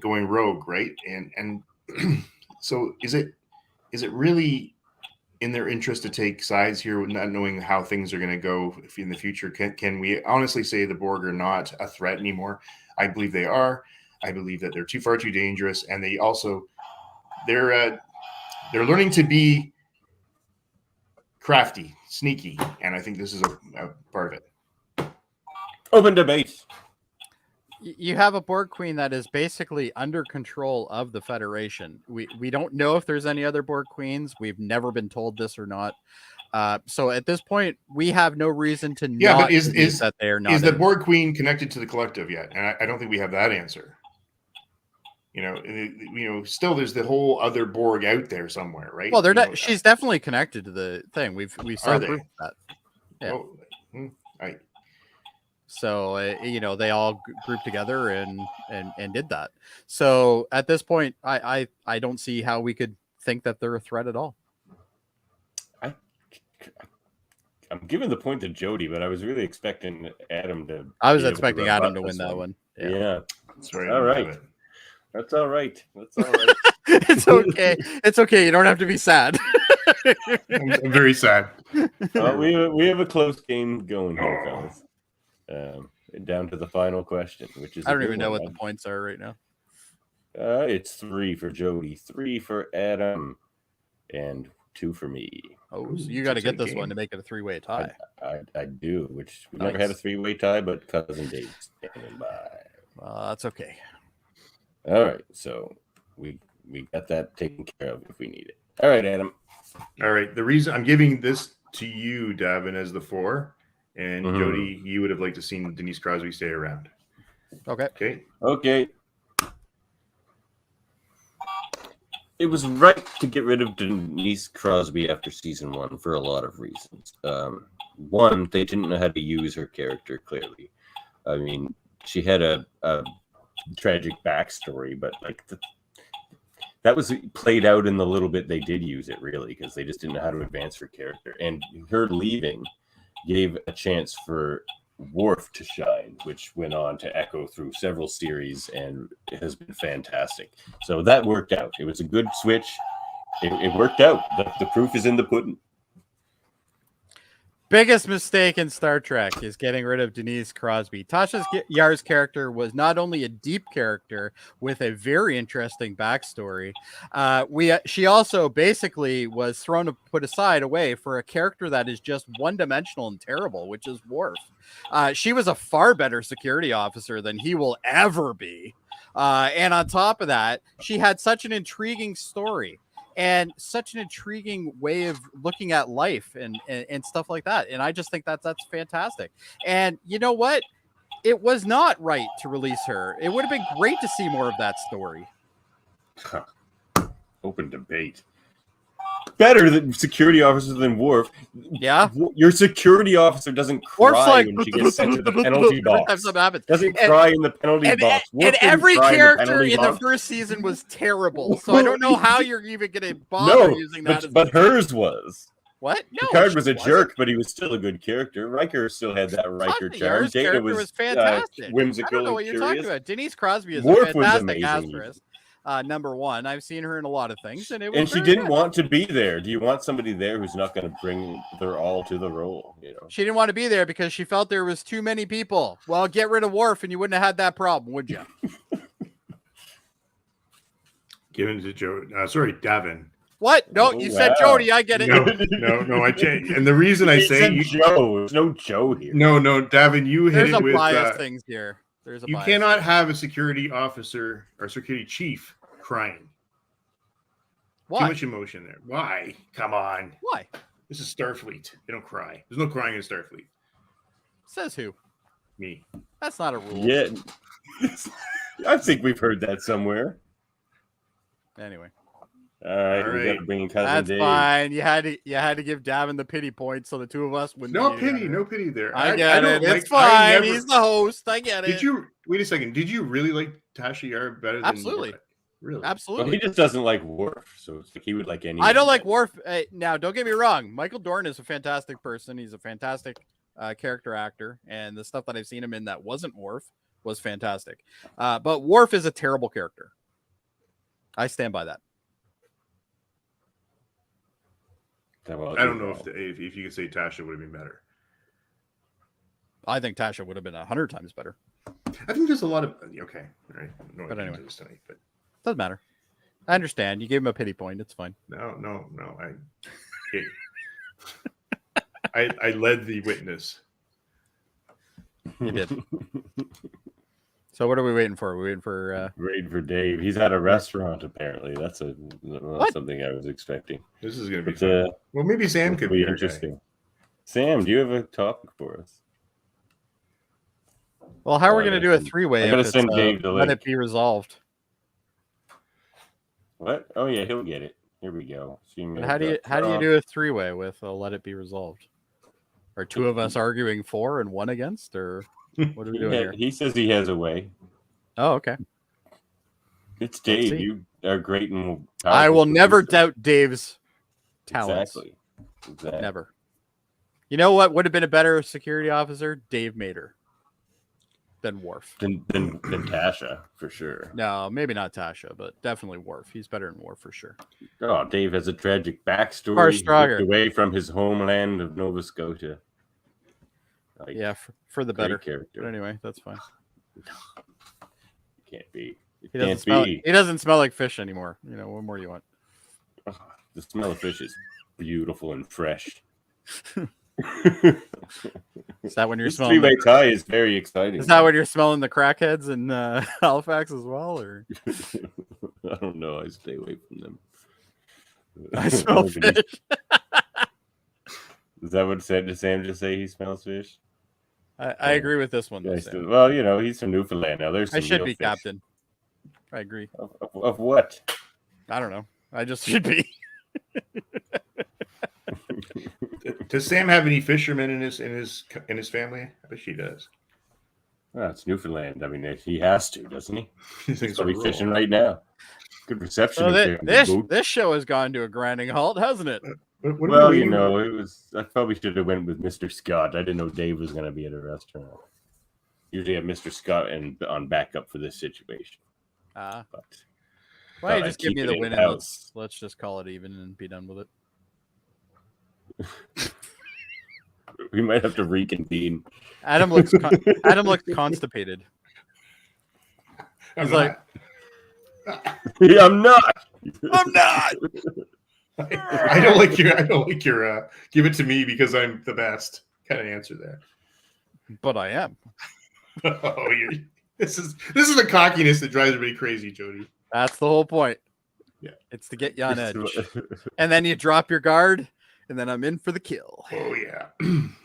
going rogue, right? And so is it really in their interest to take sides here, not knowing how things are going to go in the future? Can we honestly say the Borg are not a threat anymore? I believe they are. I believe that they're far too dangerous, and they're learning to be crafty, sneaky, and I think this is a part of it. Open debate. You have a Borg Queen that is basically under control of the Federation. We don't know if there's any other Borg Queens. We've never been told this or not. So at this point, we have no reason to not believe that they are not. Is the Borg Queen connected to the collective yet? And I don't think we have that answer. Still there's the whole other Borg out there somewhere, right? Well, she's definitely connected to the thing. We saw proof of that. Yeah. Oh, So they all grouped together and did that. So at this point, I don't see how we could think that they're a threat at all. I'm giving the point to Jody, but I was really expecting Adam to. I was expecting Adam to win that one. Yeah. That's right. All right. That's all right. That's all right. It's okay. It's okay. You don't have to be sad. I'm very sad. We have a close game going here, fellas. Down to the final question, which is I don't even know what the points are right now. It's 3 for Jody, 3 for Adam, and 2 for me. Oh, so you got to get this one to make it a 3-way tie. I do, which we've never had a 3-way tie, but cousin Dave's standing by. Well, that's okay. All right, so we got that taken care of if we need it. All right, Adam. All right, the reason I'm giving this to you, Davin, as the 4, and Jody, you would have liked to seen Denise Crosby stay around. Okay. It was right to get rid of Denise Crosby after season 1 for a lot of reasons. One, they didn't know how to use her character clearly. I mean, she had a tragic backstory, but that was played out in the little bit they did use it, really, because they just didn't know how to advance her character. And her leaving gave a chance for Worf to shine, which went on to echo through several series and it has been fantastic. So that worked out. It was a good switch. It worked out. The proof is in the pudding. Biggest mistake in Star Trek is getting rid of Denise Crosby. Tasha Yar's character was not only a deep character with a very interesting backstory, she also basically was put aside away for a character that is just one-dimensional and terrible, which is Worf. She was a far better security officer than he will ever be. And on top of that, she had such an intriguing story and such an intriguing way of looking at life and stuff like that. And I just think that's fantastic. And you know what? It was not right to release her. It would have been great to see more of that story. Open debate. Better than security officer than Worf. Yeah. Your security officer doesn't cry when she gets sent to the penalty box. Doesn't cry in the penalty box. And every character in the first season was terrible. So I don't know how you're even going to bother using that. But hers was. What? No. Picard was a jerk, but he was still a good character. Riker still had that Riker charm. Data was fantastic. Whimsical. I don't know what you're talking about. Denise Crosby is Worf a fantastic actress. Number 1, I've seen her in a lot of things, and she didn't want to be there. Do you want somebody there who's not going to bring their all to the role? She didn't want to be there because she felt there was too many people. Well, get rid of Worf, and you wouldn't have had that problem, would you? Give it to Jody. Sorry, Davin. What? No, you said Jody. I get it. No, I changed. And the reason I say Joe, there's no Joe here. No, Davin, you hit it with. There's a bias things here. You cannot have a security officer or security chief crying. Why? Too much emotion there. Why? Come on. Why? This is Starfleet. They don't cry. There's no crying in Starfleet. Says who? Me. That's not a rule. Yeah. I think we've heard that somewhere. Anyway. All right. We got to bring in cousin Dave. That's fine. You had to give Davin the pity point so the two of us wouldn't. No pity there. I get it. It's fine. He's the host. I get it. Wait a second? Did you really like Tasha Yar better than Absolutely. Really? Absolutely. Well, he just doesn't like Worf, so it's like he would like any. I don't like Worf. Now, don't get me wrong. Michael Dorn is a fantastic person. He's a fantastic character actor, and the stuff that I've seen him in that wasn't Worf was fantastic. But Worf is a terrible character. I stand by that. I don't know if you could say Tasha would have been better. I think Tasha would have been 100 times better. I think there's a lot of okay, all right. No, but anyway, tonight, but doesn't matter. I understand. You gave him a pity point. It's fine. No. I led the witness. You did. So what are we waiting for? We're waiting for waiting for Dave. He's at a restaurant apparently. That's something I was expecting. This is going to be fun. Well, maybe Sam could be interesting. Sam, do you have a topic for us? Well, how are we going to do a 3-way? I'm going to send Dave the link. Let it be resolved. What? Oh yeah, he'll get it. Here we go. But how do you do a 3-way with let it be resolved? Are two of us arguing for and one against, or what are we doing here? He says he has a way. Oh, okay. It's Dave. You are great and I will never doubt Dave's talents. Exactly. Never. You know what would have been a better security officer? Dave Mater. Than Worf. Than Tasha, for sure. No, maybe not Tasha, but definitely Worf. He's better than Worf for sure. Oh, Dave has a tragic backstory. Far stronger. Away from his homeland of Nova Scotia. Like, yeah, for the better character. But anyway, that's fine. It can't be. He doesn't smell like fish anymore. You know, what more do you want? Oh, the smell of fish is beautiful and fresh. Is that when you're smelling? Three-way tie is very exciting. Is that when you're smelling the crackheads in Halifax as well, or? I don't know. I stay away from them. I smell fish. Is that what Sam just say? He smells fish. I agree with this one. Though, well, you know, he's from Newfoundland now. There's some I should be fish. captain. I agree. Of what? I don't know. I just should be. Does Sam have any fishermen in his family? I bet she does. Well, it's Newfoundland. I mean, he has to, doesn't he? He's probably fishing right now. Good reception. So this show has gone to a grinding halt, hasn't it? Well, you know, it was. I probably should have went with Mr. Scott. I didn't know Dave was going to be at a restaurant. Usually have Mr. Scott on backup for this situation. But why don't you just give me the win and let's just call it even and be done with it. We might have to reconvene. Adam looks constipated. He's like, yeah, I'm not. I'm not. I don't like your give it to me because I'm the best kind of answer there. But I am. Oh, this is the cockiness that drives everybody crazy, Jody. That's the whole point. Yeah, it's to get you on edge, and then you drop your guard, and then I'm in for the kill. Oh yeah,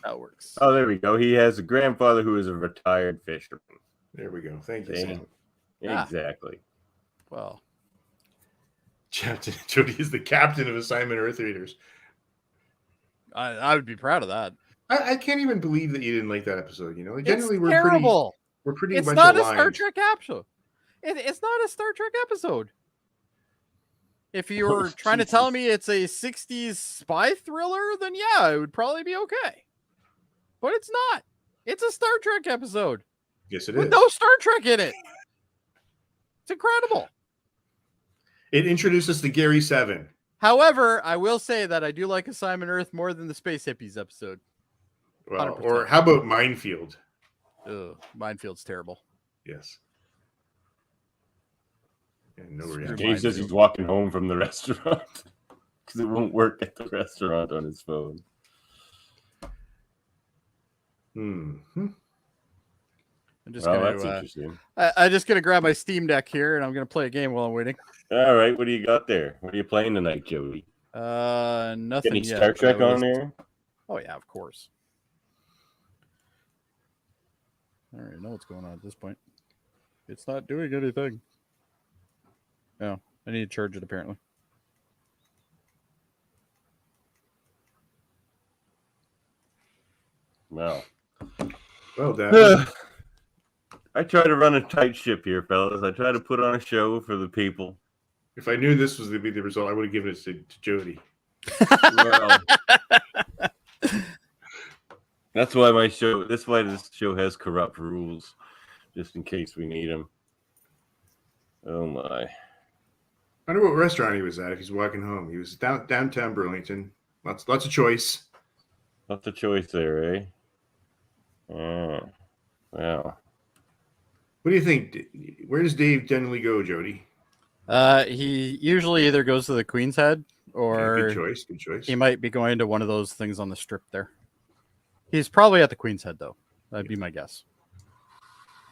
that works. Oh, there we go. He has a grandfather who is a retired fisherman. There we go. Thank you, Sam. Exactly. Well, Jody is the captain of Assignment Earth Raiders. I would be proud of that. I can't even believe that you didn't like that episode. You know, generally we're terrible. We're pretty. It's not a Star Trek episode. It's not a Star Trek episode. If you were trying to tell me it's a 60s spy thriller, then yeah, it would probably be okay. But it's not. It's a Star Trek episode. Yes, it with is. No Star Trek in it. It's incredible. It introduced us to Gary 7. However, I will say that I do like Assignment Earth more than the Space Hippies episode. Well, or how about Minefield? Ugh, Minefield's terrible. Yes. Dave says he's walking home from the restaurant because it won't work at the restaurant on his phone. Mm-hmm. I'm just gonna grab my Steam Deck here and I'm gonna play a game while I'm waiting. All right, what do you got there? What are you playing tonight, Jody? Nothing. Any Star Trek on there? Oh yeah, of course. I already know what's going on at this point. It's not doing anything. No, I need to charge it apparently. Well, Dad. I try to run a tight ship here, fellas. I try to put on a show for the people. If I knew this was going to be the result, I would have given it to Jody. Well, that's why this show has corrupt rules, just in case we need them. Oh my! I wonder what restaurant he was at. If he's walking home, he was downtown Burlington. Lots of choice. Lots of choice there, eh? Well. What do you think? Where does Dave generally go, Jody? He usually either goes to the Queen's Head or good choice. He might be going to one of those things on the strip there. He's probably at the Queen's Head though. That'd be my guess.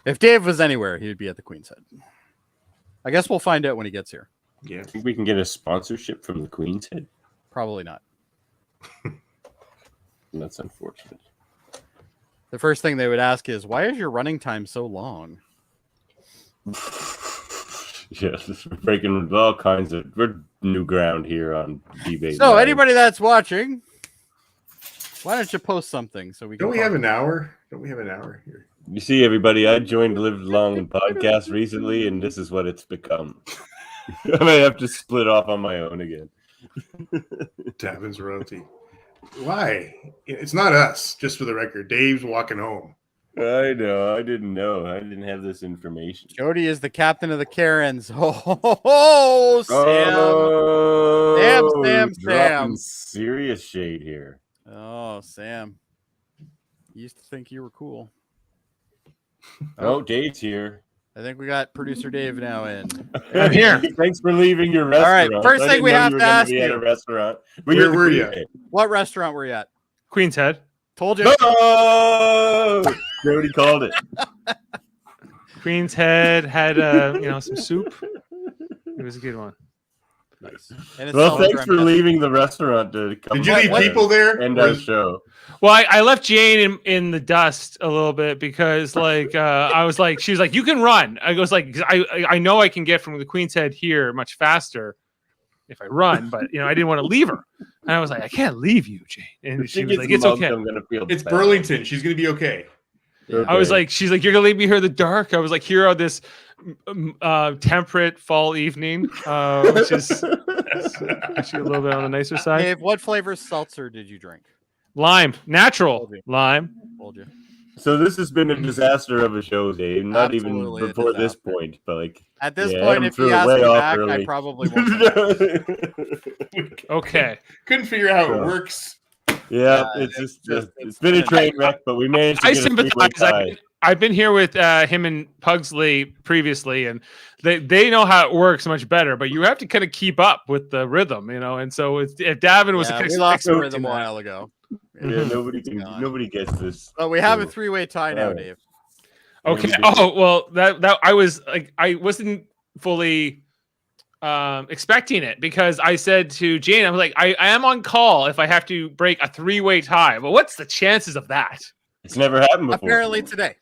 If Dave was anywhere, he'd be at the Queen's Head. I guess we'll find out when he gets here. Yeah. Think we can get a sponsorship from the Queen's Head? Probably not. That's unfortunate. The first thing they would ask is, why is your running time so long? Yes, we're breaking all kinds of new ground here on debate. So Live. anybody that's watching, why don't you post something so we can? Don't we talk have an about it? hour? Don't we have an hour here? You see, everybody, I joined Live Long podcast recently, and this is what it's become. I may have to split off on my own again. Davin's royalty. Why? It's not us, just for the record. Dave's walking home. I know. I didn't know. I didn't have this information. Jody is the captain of the Karens. Oh, Sam. Oh, Sam. dropping serious shade here. Oh, Sam. You used to think you were cool. Oh, Dave's here. I think we got producer Dave now in. I'm here. Thanks for leaving your All right, restaurant. first I thing didn't we know have you to were gonna ask be at you. a restaurant. Where were you? What restaurant were you at? Queen's Head. Told you. Oh, Jody called it. Queen's Head had some soup. It was a good one. Nice. And it's Well, Tellar, thanks I'm for guessing. leaving the restaurant to come. Did you leave by people there? End Or- our show. Well, I left Jane in the dust a little bit because I was like, she was like, you can run. I was like, I know I can get from the Queen's Head here much faster if I run, but I didn't want to leave her. And I was like, I can't leave you, Jane. And If she was gets like, it's mugged, okay. I'm gonna feel It's bad. Burlington. She's going to be okay. Okay. I was like, she's like, you're gonna leave me here in the dark. I was like, here on this temperate fall evening, which is actually a little bit on the nicer side. Dave, what flavor seltzer did you drink? Lime, natural Told you. lime. Told you. So this has been a disaster of a show, Dave. Not Absolutely a even before this disaster. point, but like At this Yeah, point, Adam if threw you it ask way me off back, I early. probably won't. Okay. Couldn't figure out how So- it works. Yeah, Yeah, it's just it's it's been a train wreck, but we managed to I get a three-way sympathize. tie. I've been here with him and Puxley previously, and they know how it works much better. But you have to kind of keep up with the rhythm, if Davin was Yeah, we lost the expecting rhythm a that- while ago. Yeah, God. nobody gets this. But we have a Cool. three-way tie now, Alright. Dave. Okay. Yeah, we did. Oh well, that I was like, I wasn't fully expecting it because I said to Jane, I was like, I am on call if I have to break a three-way tie. But what's the chances of that? It's never happened before. Apparently today.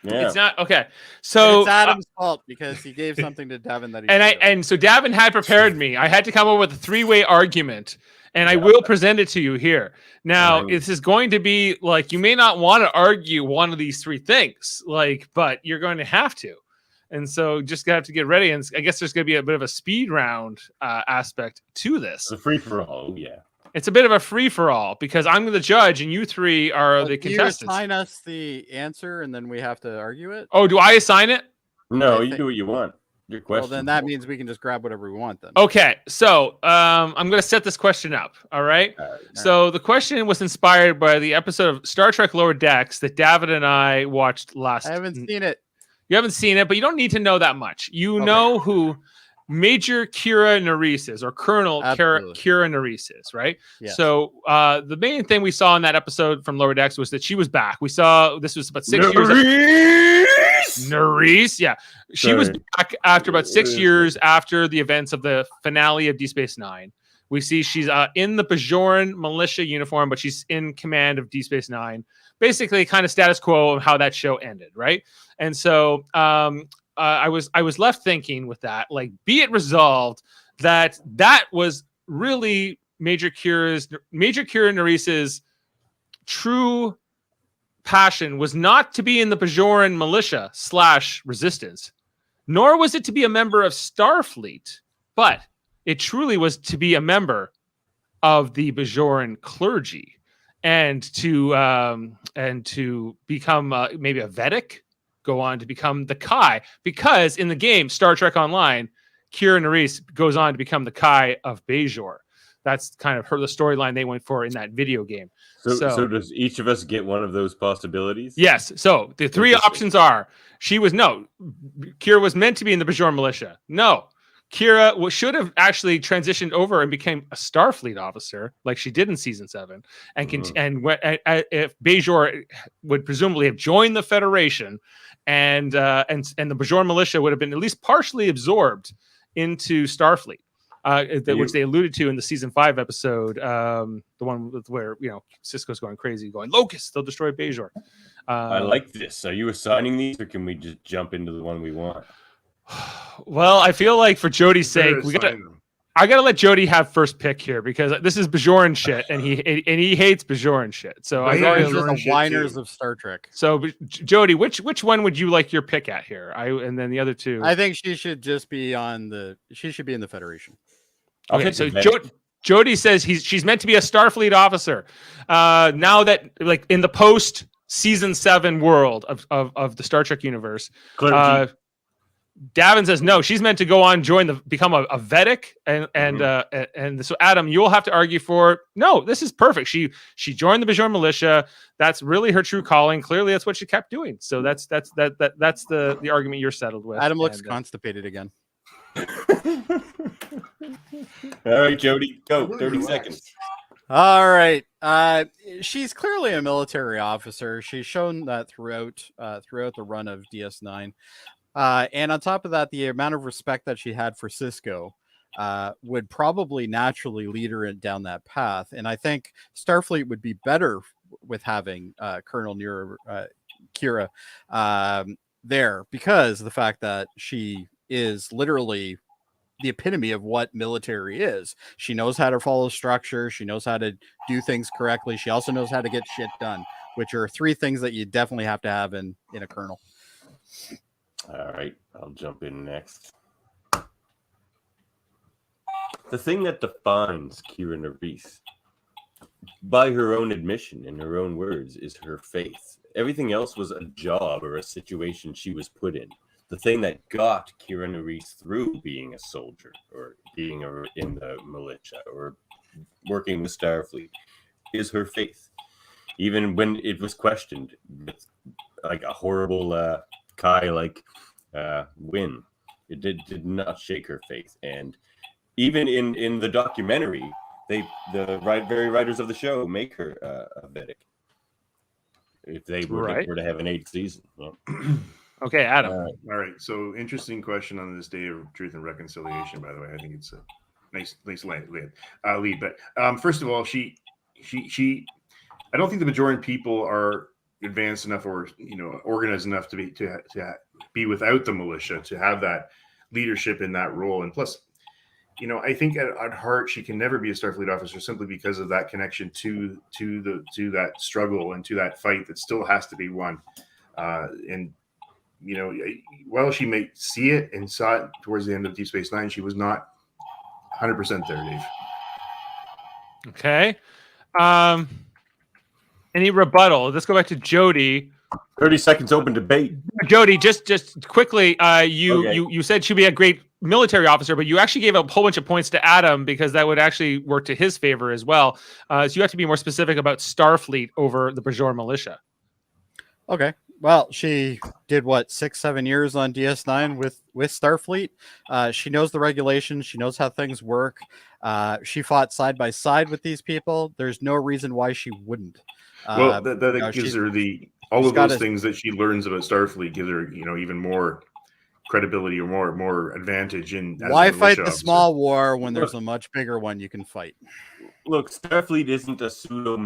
Yeah. It's not okay. And So it's Adam's fault because he gave something to Devin that he and should've. so Davin had prepared me. I had to come up with a three-way argument, and I will present it to you here. Now, Right. this is going to be like you may not want to argue one of these three things, but you're going to have to. And so just gonna have to get ready. And I guess there's going to be a bit of a speed round aspect to this. It's a free for all. Yeah. It's a bit of a free for all because I'm the judge and you three are the Do you contestants. assign us the answer and then we have to argue it? Oh, do I assign it? No, I you think- do what you want. Your Well, question. then that means we can just grab whatever we want then. Okay, so I'm going to set this question up. All right. So the question was inspired by the episode of Star Trek Lower Decks that David and I watched last. I haven't seen it. You haven't seen it, but you don't need to know that much. You Okay. know who Major Kira Nerys is, or Colonel Absolutely. Kira Nerys is, right? Yes. So the main thing we saw in that episode from Lower Decks was that she was back. We saw this was about 6 years. Nerys, yeah, she was Sorry. back after about 6 years after the events of the finale of Deep Space Nine. We see she's in the Bajoran militia uniform, but she's in command of Deep Space Nine. Basically, kind of status quo of how that show ended, right? And so I was left thinking with that, like, be it resolved that was really Major Kira Nerys's true passion was not to be in the Bajoran militia / resistance, nor was it to be a member of Starfleet, but it truly was to be a member of the Bajoran clergy and to become maybe a Vedic, go on to become the Kai, because in the game Star Trek Online, Kira Nerys goes on to become the Kai of Bajor. That's kind of the storyline they went for in that video game. So does each of us get one of those possibilities? Yes. So the three options are: Kira was meant to be in the Bajoran militia. No, Kira should have actually transitioned over and became a Starfleet officer, like she did in season 7, and if Bajor would presumably have joined the Federation, and the Bajoran militia would have been at least partially absorbed into Starfleet. Which they alluded to in the season 5 episode, the one where Cisco's going crazy, going Locust, they'll destroy Bajor. I like this. Are you assigning these, or can we just jump into the one we want? Well, I feel like for Jody's sake, I gotta let Jody have first pick here because this is Bajoran shit, and he hates Bajoran shit. So I Bajoran gotta, is the whiners of Star Trek. So Jody, which one would you like your pick at here? And then the other two. I think she should just be on the. She should be in the Federation. Okay, so Jody says she's meant to be a Starfleet officer. Now that like in the post season 7 world of the Star Trek universe, Davan says no. She's meant to go on become a Vedic, and so Adam, you'll have to argue for no. This is perfect. She joined the Bajoran militia. That's really her true calling. Clearly, that's what she kept doing. So that's the argument you're settled with. Adam looks constipated again. All right, Jody, go. 30 seconds. All right. She's clearly a military officer. She's shown that throughout the run of DS9. And on top of that, the amount of respect that she had for Cisco would probably naturally lead her down that path. And I think Starfleet would be better with having Colonel Kira there because of the fact that she is literally the epitome of what military is. She knows how to follow structure. She knows how to do things correctly. She also knows how to get shit done, which are 3 things that you definitely have to have in a colonel. All right, I'll jump in next. The thing that defines Kira Nerys, by her own admission, in her own words, is her faith. Everything else was a job or a situation she was put in. The thing that got Kira Nerys through being a soldier or being in the militia or working with Starfleet is her faith. Even when it was questioned with like a horrible Kai win, it did not shake her faith. And even in the documentary, the very writers of the show make her a Vedic if they were to have an 8th season. Yeah. Okay, Adam. All right. So interesting question on this day of truth and reconciliation. By the way, I think it's a nice lead. But first of all, she I don't think the Bajoran people are advanced enough or organized enough to be without the militia to have that leadership in that role. And plus, I think at heart she can never be a Starfleet officer simply because of that connection to that struggle and to that fight that still has to be won. And while she may see it and saw it towards the end of Deep Space Nine, she was not 100% there, Dave. Okay. Any rebuttal? Let's go back to Jody. 30 seconds open debate. Jody, just quickly, you said she'd be a great military officer, but you actually gave a whole bunch of points to Adam because that would actually work to his favor as well. So you have to be more specific about Starfleet over the Bajoran militia. Okay. Well, she did 6-7 years on DS9 with Starfleet. She knows the regulations. She knows how things work. She fought side by side with these people. There's no reason why she wouldn't. Well, that gives her all of those things that she learns about Starfleet gives her, even more credibility or more advantage in. Why fight the small war when there's a much bigger one you can fight? Look, Starfleet isn't a pseudo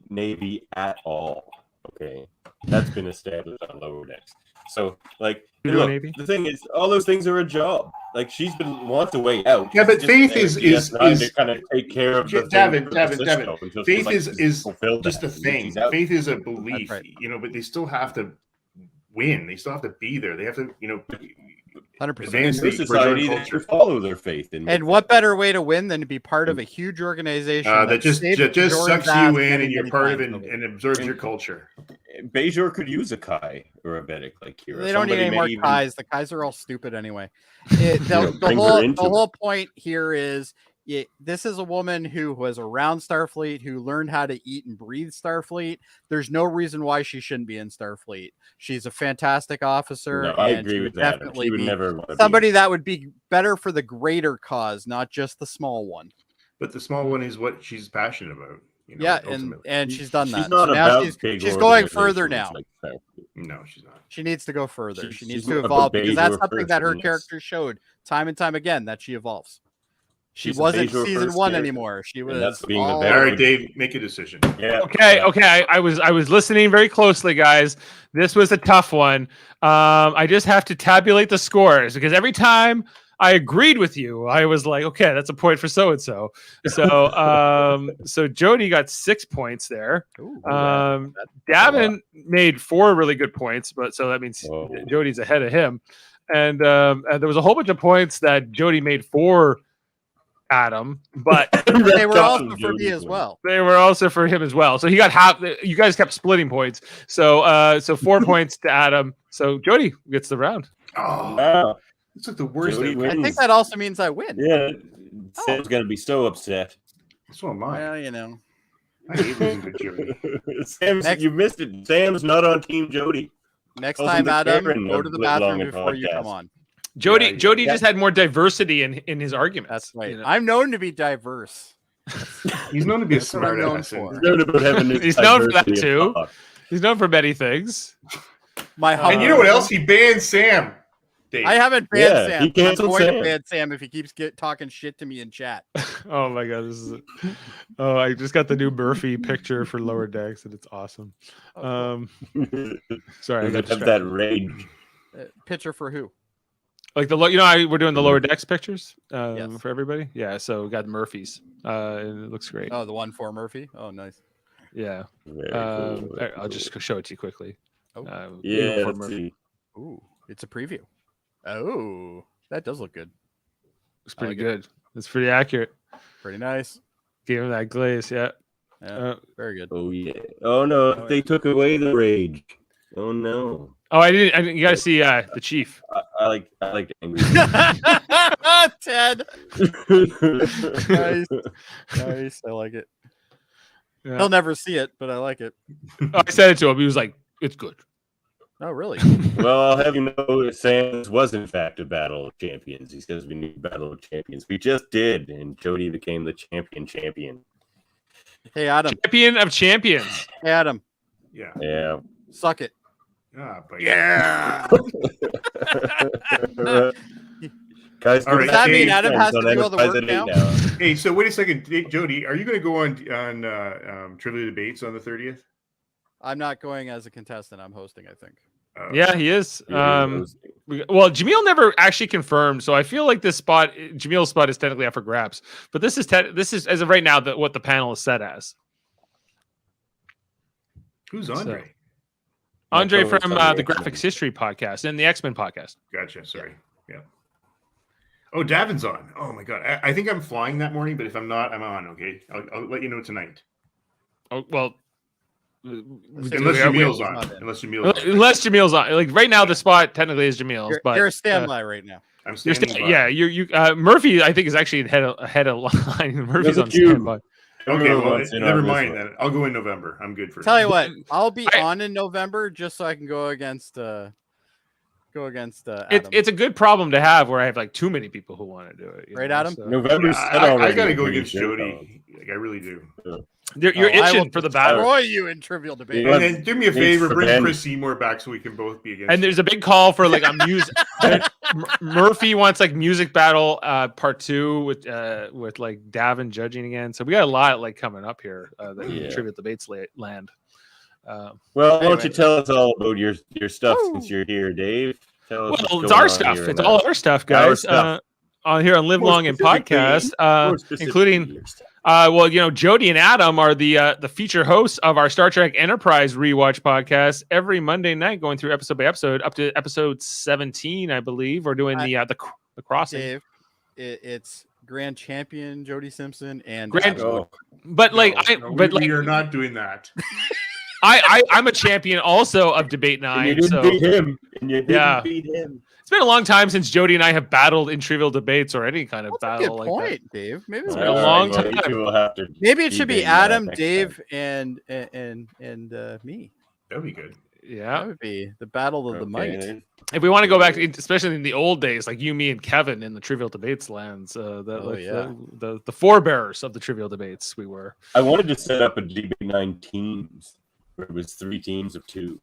navy at all. Okay, that's been established on Lower Decks. So, the thing is, all those things are a job. Like she's wants a way out. Yeah, but faith is to kind of take care of Davan. Faith is just a thing. Faith is a belief, but they still have to win. They still have to be there. They have to, 100%. Advance the society that should follow their faith. And what better way to win than to be part of a huge organization that just sucks you in and you're part of it and observes your culture. Bajor could use a Kai or a Vedic like Kira. They don't need any more Kais. The Kais are all stupid anyway. The whole point here is this is a woman who was around Starfleet, who learned how to eat and breathe Starfleet. There's no reason why she shouldn't be in Starfleet. She's a fantastic officer. No, I agree with that. She would never want to somebody that would be better for the greater cause, not just the small one. But the small one is what she's passionate about. And she's done that. She's not about she's going further now. No, she's not. She needs to go further. She needs to evolve because that's something that her character showed time and time again, that she evolves. She She's a wasn't Bejor season first 1 character. anymore. She And that's was being a all... All very- right, Dave, make a decision. Yeah. Okay, Yeah. okay. I was listening very closely, guys. This was a tough one. I just have to tabulate the scores because every time I agreed with you, I was like, okay, that's a point for so and so. So Jody got 6 points there. Ooh, Davin made 4 really good points, but so that means Whoa. Jody's ahead of him. And there was a whole bunch of points that Jody made for Adam, but they were That's also awesome, for me Jody. as well. they were also for him as well. So he got half. You guys kept splitting points. So 4 points to Adam. So Jody gets the round. Oh, Wow. it's like the worst. Jody outcome. I wins. think that also means I win. Yeah. Sam's gonna be so upset. So am I. Well, you know. I hate losing to Jody. Sam's, Next- you missed it. Sam's not on Team Jody. Next Wasn't time, the Adam, Karen go of to the Split Long bathroom and before you come podcast. on. Jody Yeah, Jody yeah. just had more diversity in his arguments. That's right. you know? I'm known to be diverse. He's known to be a That's what I'm smart known ass. for. He's known about having this He's known for that diversity too. of thought. He's known for many things. My And you know what else? He banned Sam. Dave. I haven't banned Yeah, Sam. he I'm canceled going to Sam. ban Sam if he keeps talking shit to me in chat. Oh my god, this is. Oh, I just got the new Murphy picture for Lower Decks, and it's awesome. Sorry, I Does got it have that distracted. rage? Picture for who? Like how we're doing the Lower Decks pictures Yes. for everybody. Yeah, so we got Murphy's. And it looks great. Oh, the one for Murphy. Oh, nice. Yeah. Very cool, very I'll just cool. show it to you quickly. Oh. Yeah, for let's Murphy. see. Ooh, it's a preview. Oh, that does look good. It's pretty like it. good. It's pretty accurate. Pretty nice. Give him that glaze. Yeah. Yeah, very good. Oh yeah. Oh no, Oh, they took away the rage. Oh no. Oh, I didn't. You got to see the chief. I like angry. Ted. Nice. Nice. I like it. Yeah. He'll never see it, but I like it. I said it to him. He was like, "It's good." Oh, really? Well, I'll have you know that Sam's was in fact a battle of champions. He says we need battle of champions. We just did, and Jody became the champion. Hey, Adam. Champion of champions. Hey, Adam. Yeah. Yeah. Suck it. But Yeah. Guys, All right, Does that mean Dave, Adam has to on do all the Enterprise work at now? 8 Hey, so wait a second, Jody. Are you going to go on Trivia Debates on the 30th? I'm not going as a contestant. I'm hosting, I think. Yeah, he is. now. Well, Jaemeel never actually confirmed, so I feel like this spot, Jameel's spot, is technically up for grabs. But this is as of right now what the panel is set as. Who's Andre? Andre co-host from on the the Graphics X-Men. History podcast and the X-Men podcast. Gotcha. Sorry. Yeah. Oh, Davin's on. Oh my god. I think I'm flying that morning, but if I'm not, I'm on. Okay, I'll let you know tonight. Oh well, Unless Jameel's Jameel's not on. in. Unless Jameel's on. unless Jameel's on. Like right now, the spot technically is Jameel's, but You're a standby right now. I'm you're standing by. yeah, you Murphy, I think, is actually ahead of line. Murphy's Look on at you. standby. Okay, Everyone well, wants in never on this mind one. then. I'll go in November. I'm good for Tell now. you what, I'll be I- on in November just so I can go against Adam. It's a good problem to have where I have like too many people who want to do it. you Right, know, Adam? so- November's Yeah, set I already. gotta go Pretty against sure, Jody. Like, I really do. You're I will itching for the battle. destroy you in trivial debate. Yeah. And then do me a Thanks favor, for bring Ben. Chris Seymour back so we can both be against. And there's a big call for like a music. Murphy wants like music battle part 2 with like Davin judging again. So we got a lot like coming up here that Yeah. Trivia Debates land. Well, why don't Anyway. you tell us all about your stuff Woo. since you're here, Dave? Tell us Well, what's it's going our on stuff. here It's and all that. our stuff, guys. stuff. On here on Live More Long and specifically- Podcast, more specifically including your stuff. well, Jody and Adam are the feature hosts of our Star Trek Enterprise rewatch podcast every Monday night, going through episode by episode up to episode 17, I believe. We're doing the crossing. Dave, it's Grand Champion Jody Simpson and Grand- Adam. Oh, But like, we are not doing that. I'm a champion also of Debate and you 9. didn't So beat him. And you didn't Yeah. beat him. it's been a long time since Jody and I have battled in trivial debates or any kind of That's a battle good like that. point, Dave. Maybe it's been a All long well, time. you two will have to Maybe it should be debate that Adam, next Dave, time. and me. That'd be good. That Yeah. would be the battle of the might. Okay. If we want to go back, especially in the old days, like you, me, and Kevin in the trivial debates lands, yeah. the forebearers of the trivial debates, we were. I wanted to set up a debate 9 teams where it was 3 teams of 2.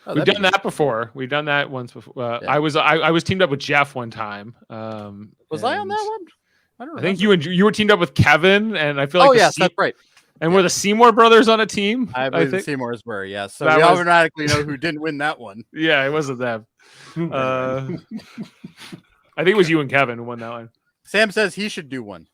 Oh, We've that'd done be- that before. We've done that once before. Yeah. I was teamed up with Jeff one time. Was I on that and- one? I don't I think remember. you were teamed up with Kevin, and I feel like Oh yes, that's right. and we're the Seymour brothers on a team. I believe the think. Seymours were. Yes, so That we was- automatically know who didn't win that one. Yeah, it wasn't them. I think it was you and Kevin who won that one. Sam says he should do one.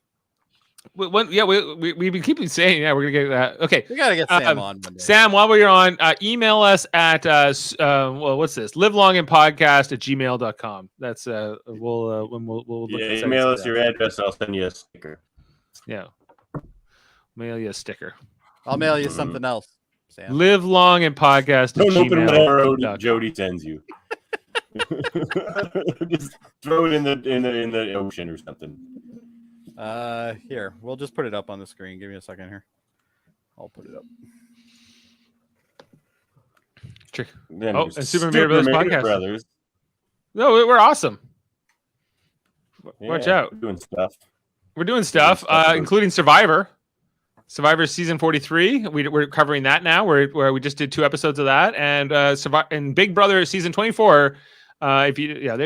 We've been keeping saying, yeah, we're gonna get that. Okay, We gotta get Sam on one day. Sam, while you're on, email us at well, what's this? livelongandpodcast@gmail.com. That's we'll look Yeah, at email us that. your address. I'll send you a sticker. Yeah, mail you a sticker. I'll mail you something else, Sam. Live long and podcast. Don't open whatever Jody sends you. Just throw it in the ocean or something. Here, we'll just put it up on the screen. Give me a second here. I'll put it up. Then Oh, there's and Super Mario Brothers podcast. Brothers. No, we're awesome. Watch Yeah, out. we're doing stuff. We're doing stuff, including Survivor. Survivor season 43. We're covering that now. Where we just did 2 episodes of that, and and Big Brother season 24. There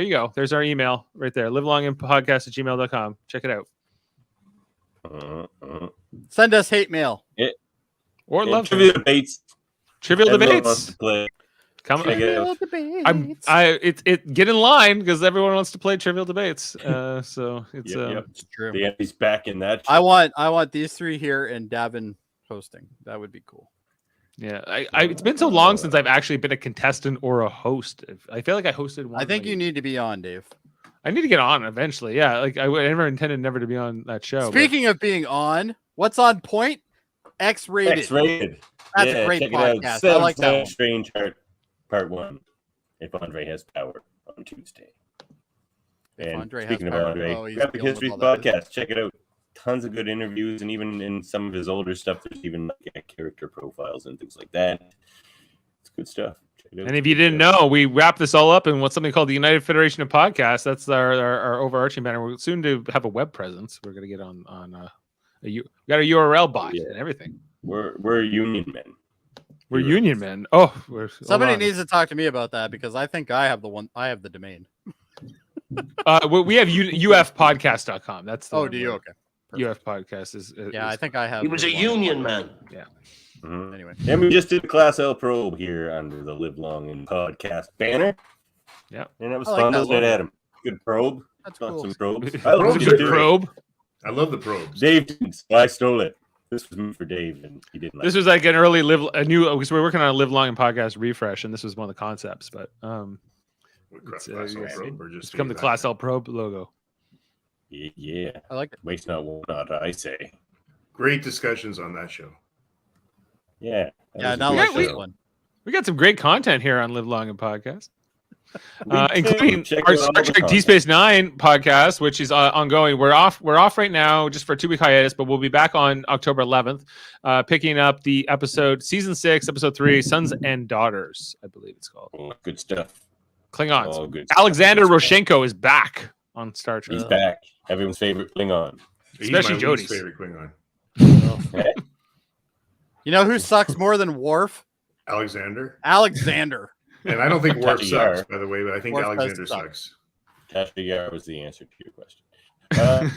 you go. There's our email right there. livelongandpodcast@gmail.com. Check it out. Send us hate mail. Or love trivia debates. Trivial Everyone debates. wants to play. Come Check it out. get in line because everyone wants to play Trivial Debates. So it's Yep. It's true. He's back in that. I want these 3 here and Davin hosting. That would be cool. yeah. It's been so long since I've actually been a contestant or a host. I feel like I hosted one. I think you need to be on, Dave. I need to get on eventually. Yeah, like I never intended never to be on that show. Speaking of being on, what's on point? X-rated. X-rated. That's a great check it out. podcast. I like that one. Strange Part 1. If Andre has power on Tuesday. If And Andre has speaking of power. Andre, Oh, he's Graphic dealing with Histories all that. podcast. Check it out. Tons of good interviews, and even in some of his older stuff, there's even character profiles and things like that. It's good stuff. Check it out. And if you didn't know, we wrap this all up in what's something called the United Federation of Podcasts. That's our overarching banner. We're soon to have a web presence. We're going to get on we got a URL bot and everything. We're union men. We're union men. Oh, Somebody needs to talk to me about that because I think I have the domain. we have ufpodcast.com. That's the one Do you? where Okay. UF podcast is Yeah, I think I have. He was a the one. union man. Yeah. Mhm. Anyway. And we just did the Class L probe here under the Live Long and Podcast banner. Yeah. And that was I like fun, that wasn't it, logo. Adam? Good probe. That's Got cool. some probes. Probes Dave are Good great. probe. I love the probes. didn't, so I stole it. This was me for Dave, and he didn't like This it. was like an early because we're working on a Live Long and Podcast refresh, and this was one of the concepts. But What, it's, Class L yeah, probe, or just it's become the that? Class L Probe logo. Yeah. I like it. Waste not, want not, I say. Great discussions on that show. Yeah. that Yeah, was a not good like we- this show. one. We got some great content here on Live Long and Podcast. We do. Including Check our out all Star the Trek content. D Space Nine podcast, which is ongoing. We're off right now just for a 2-week hiatus, but we'll be back on October 11th, picking up the season 6, episode 3, Sons and Daughters, I believe it's called. Oh, good stuff. Klingons. All good. Alexander Roshenko is back on Star Trek. He's back. Everyone's favorite Klingon. He's Especially my Jody's. least favorite Klingon. You know who sucks more than Worf? Alexander. Alexander. And I don't think Worf Tasha sucks, Yar. by the way, but I think Worf does Alexander suck. sucks. Tasha Yar was the answer to your question.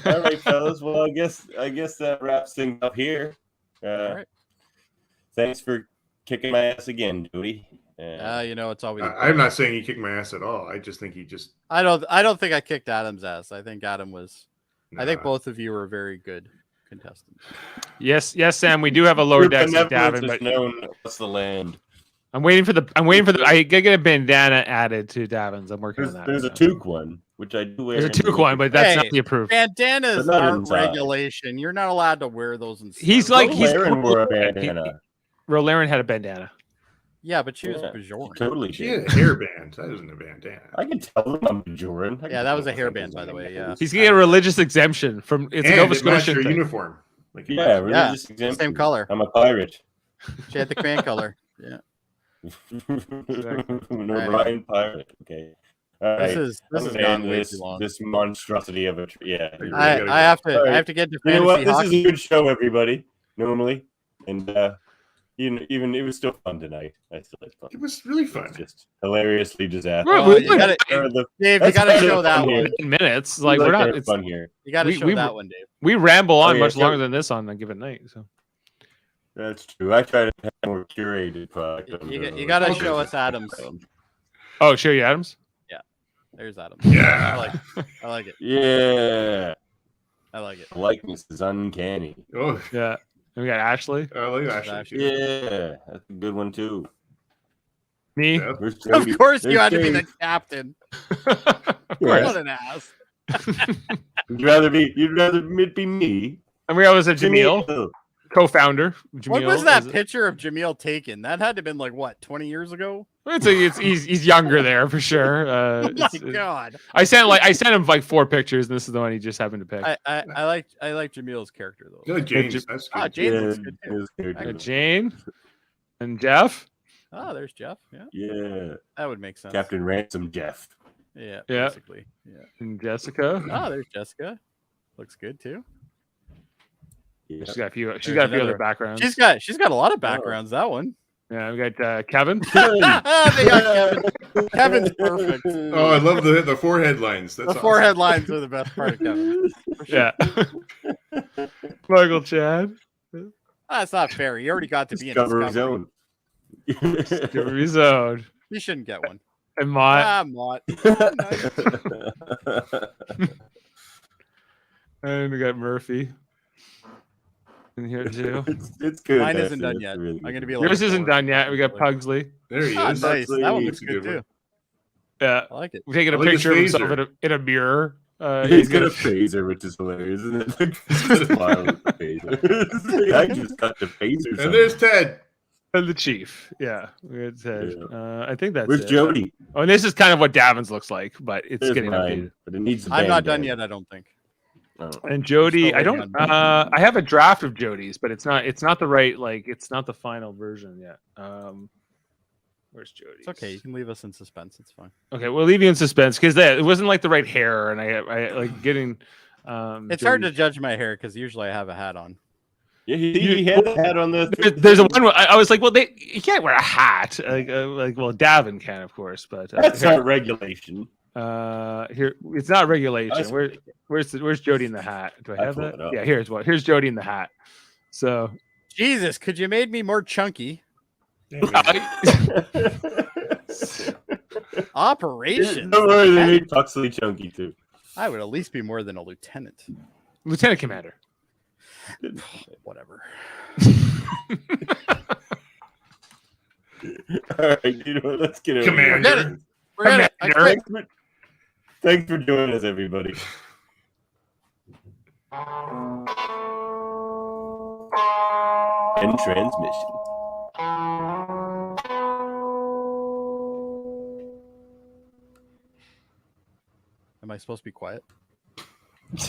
All right, fellas. Well, I guess that wraps things up here. All right. Thanks for kicking my ass again, Jody. You know, it's always. I'm not saying he kicked my ass at all. I just think he just. I don't think I kicked Adam's ass. I think Adam was. I think Nah. both of you were very good contestants. Yes, Sam. We do have a lower Your deck with benevolence Davin, is but known across the land. I'm waiting for the. I gotta get a bandana added to Davin's. I'm working on that. There's a right now. toque one, which I do wear. There's a in the toque one, but that's not Hey, the approved. Bandanas But not aren't inside. regulation. You're not allowed to wear those in. He's summer. like- he's Laren cool. wore a bandana. Rolaren had a bandana. Yeah, but she was Yeah. Bajoran. Totally She did. had a hairband. That wasn't a bandana. I can tell them I'm Bajoran. I can Yeah, that was tell a them hairband, I'm by the way, Bajoran. yeah. He's gonna get a religious exemption from. It's a And Nova it matched Scotian her thing. uniform. Like it Yeah, matched- religious exemption. Same color. I'm a pirate. She had the command color. Yeah. An Orion pirate. Okay. All right. This I'm has gonna gone end way this, too long. this monstrosity of a yeah. Really I gotta have to All right. I have to get to You know fantasy what? This hockey. is a good show, everybody. Normally, and even it was still fun tonight. I still had fun. It was really It fun. was just hilariously disastrous. Oh, you gotta, Dave, you gotta show that one. 10 minutes. Like we're not. It's, fun here. You gotta show we- that one, Dave. we ramble on yeah, much so- longer than this on a given night. So That's true. I try to have more curated product. You gotta Okay. show us Adams. oh, show you Adams. There's Adams. Yeah. I like it. Yeah, I like it. the likeness is uncanny. Oh, Yeah, and we got Ashley. I like Ashley. Ashley. too. Yeah, that's a good one too. Me. Yeah. Where's Of Jody? course, you There's had to be Jody. the captain. Of course. What an ass. You'd rather it be me. And we always have Jaemeel, Jaemeel. co-founder. Jaemeel What was that is- picture of Jaemeel taken? That had to have been like what, 20 years ago? he's younger there for sure. Oh my It's- god. I sent him like 4 pictures, and this is the one he just happened to pick. I like Jameel's character though. Good, James. That's good. Ah, James looks good it too. was good. I got Jane and Jeff. Oh, there's Jeff. Yeah, Yeah, that would make sense. Captain Ransom Jeff. Yeah, Yeah. basically. Yeah. And Jessica. Oh, there's Jessica. Looks good too. Yeah. She's got a few. There's She's got a few other another- backgrounds. She's got a lot of backgrounds. That one. Yeah, we got Kevin. They got Kevin. Kevin's perfect. Oh, I love the forehead lines. That's The forehead lines are the best part of Kevin. For sure. Yeah. Michael Chad. That's not fair. He already got to be in Discovery Discovery. Zone. Discovery Zone. He shouldn't get one. And Mott. Ah, Mott. And we got Murphy. In here too. it's good. Mine isn't actually. done It's yet. really I'm gonna good. be a little. Yours isn't bored. done yet. We got Pugsley. There he Ah, is. nice. That one looks That's a good one. too. Yeah. I like it. We're taking a I like his picture of himself phaser. in a mirror. He's got a phaser, which is hilarious, isn't it? Just smile with the phaser. I just got the phaser. And there's Ted. And the chief. Yeah. We had said, I think that's Where's it. Jody? Oh, and this is kind of what Davin's looks like, but it's There's getting mine, updated. but it needs. I'm not done yet. I don't think. Oh. And Jody, Still I waiting don't. I have a draft of Jody's, but it's not the right it's not the final version yet. Where's Jody? It's okay. You can leave us in suspense. It's fine. Okay, we'll leave you in suspense because it wasn't like the right hair, and I like getting. It's hard to judge my hair because usually I have a hat on. Yeah, he had a hat on the. There's a one. I was like, well, you can't wear a hat. Well, Davin can, of course, but That's here, not regulation. here it's not regulation. Where's Jody in the hat? Do I have pull that? it up. Yeah, here's Jody in the hat. So Jesus, could you made me more chunky? Operation. Don't worry, they made Puxley chunky too. I would at least be more than a lieutenant. Lieutenant Commander. Whatever. All right, you know what? Let's get over Commander. here. Forget it. I quit. Thanks for joining us, everybody. End transmission. Am I supposed to be quiet?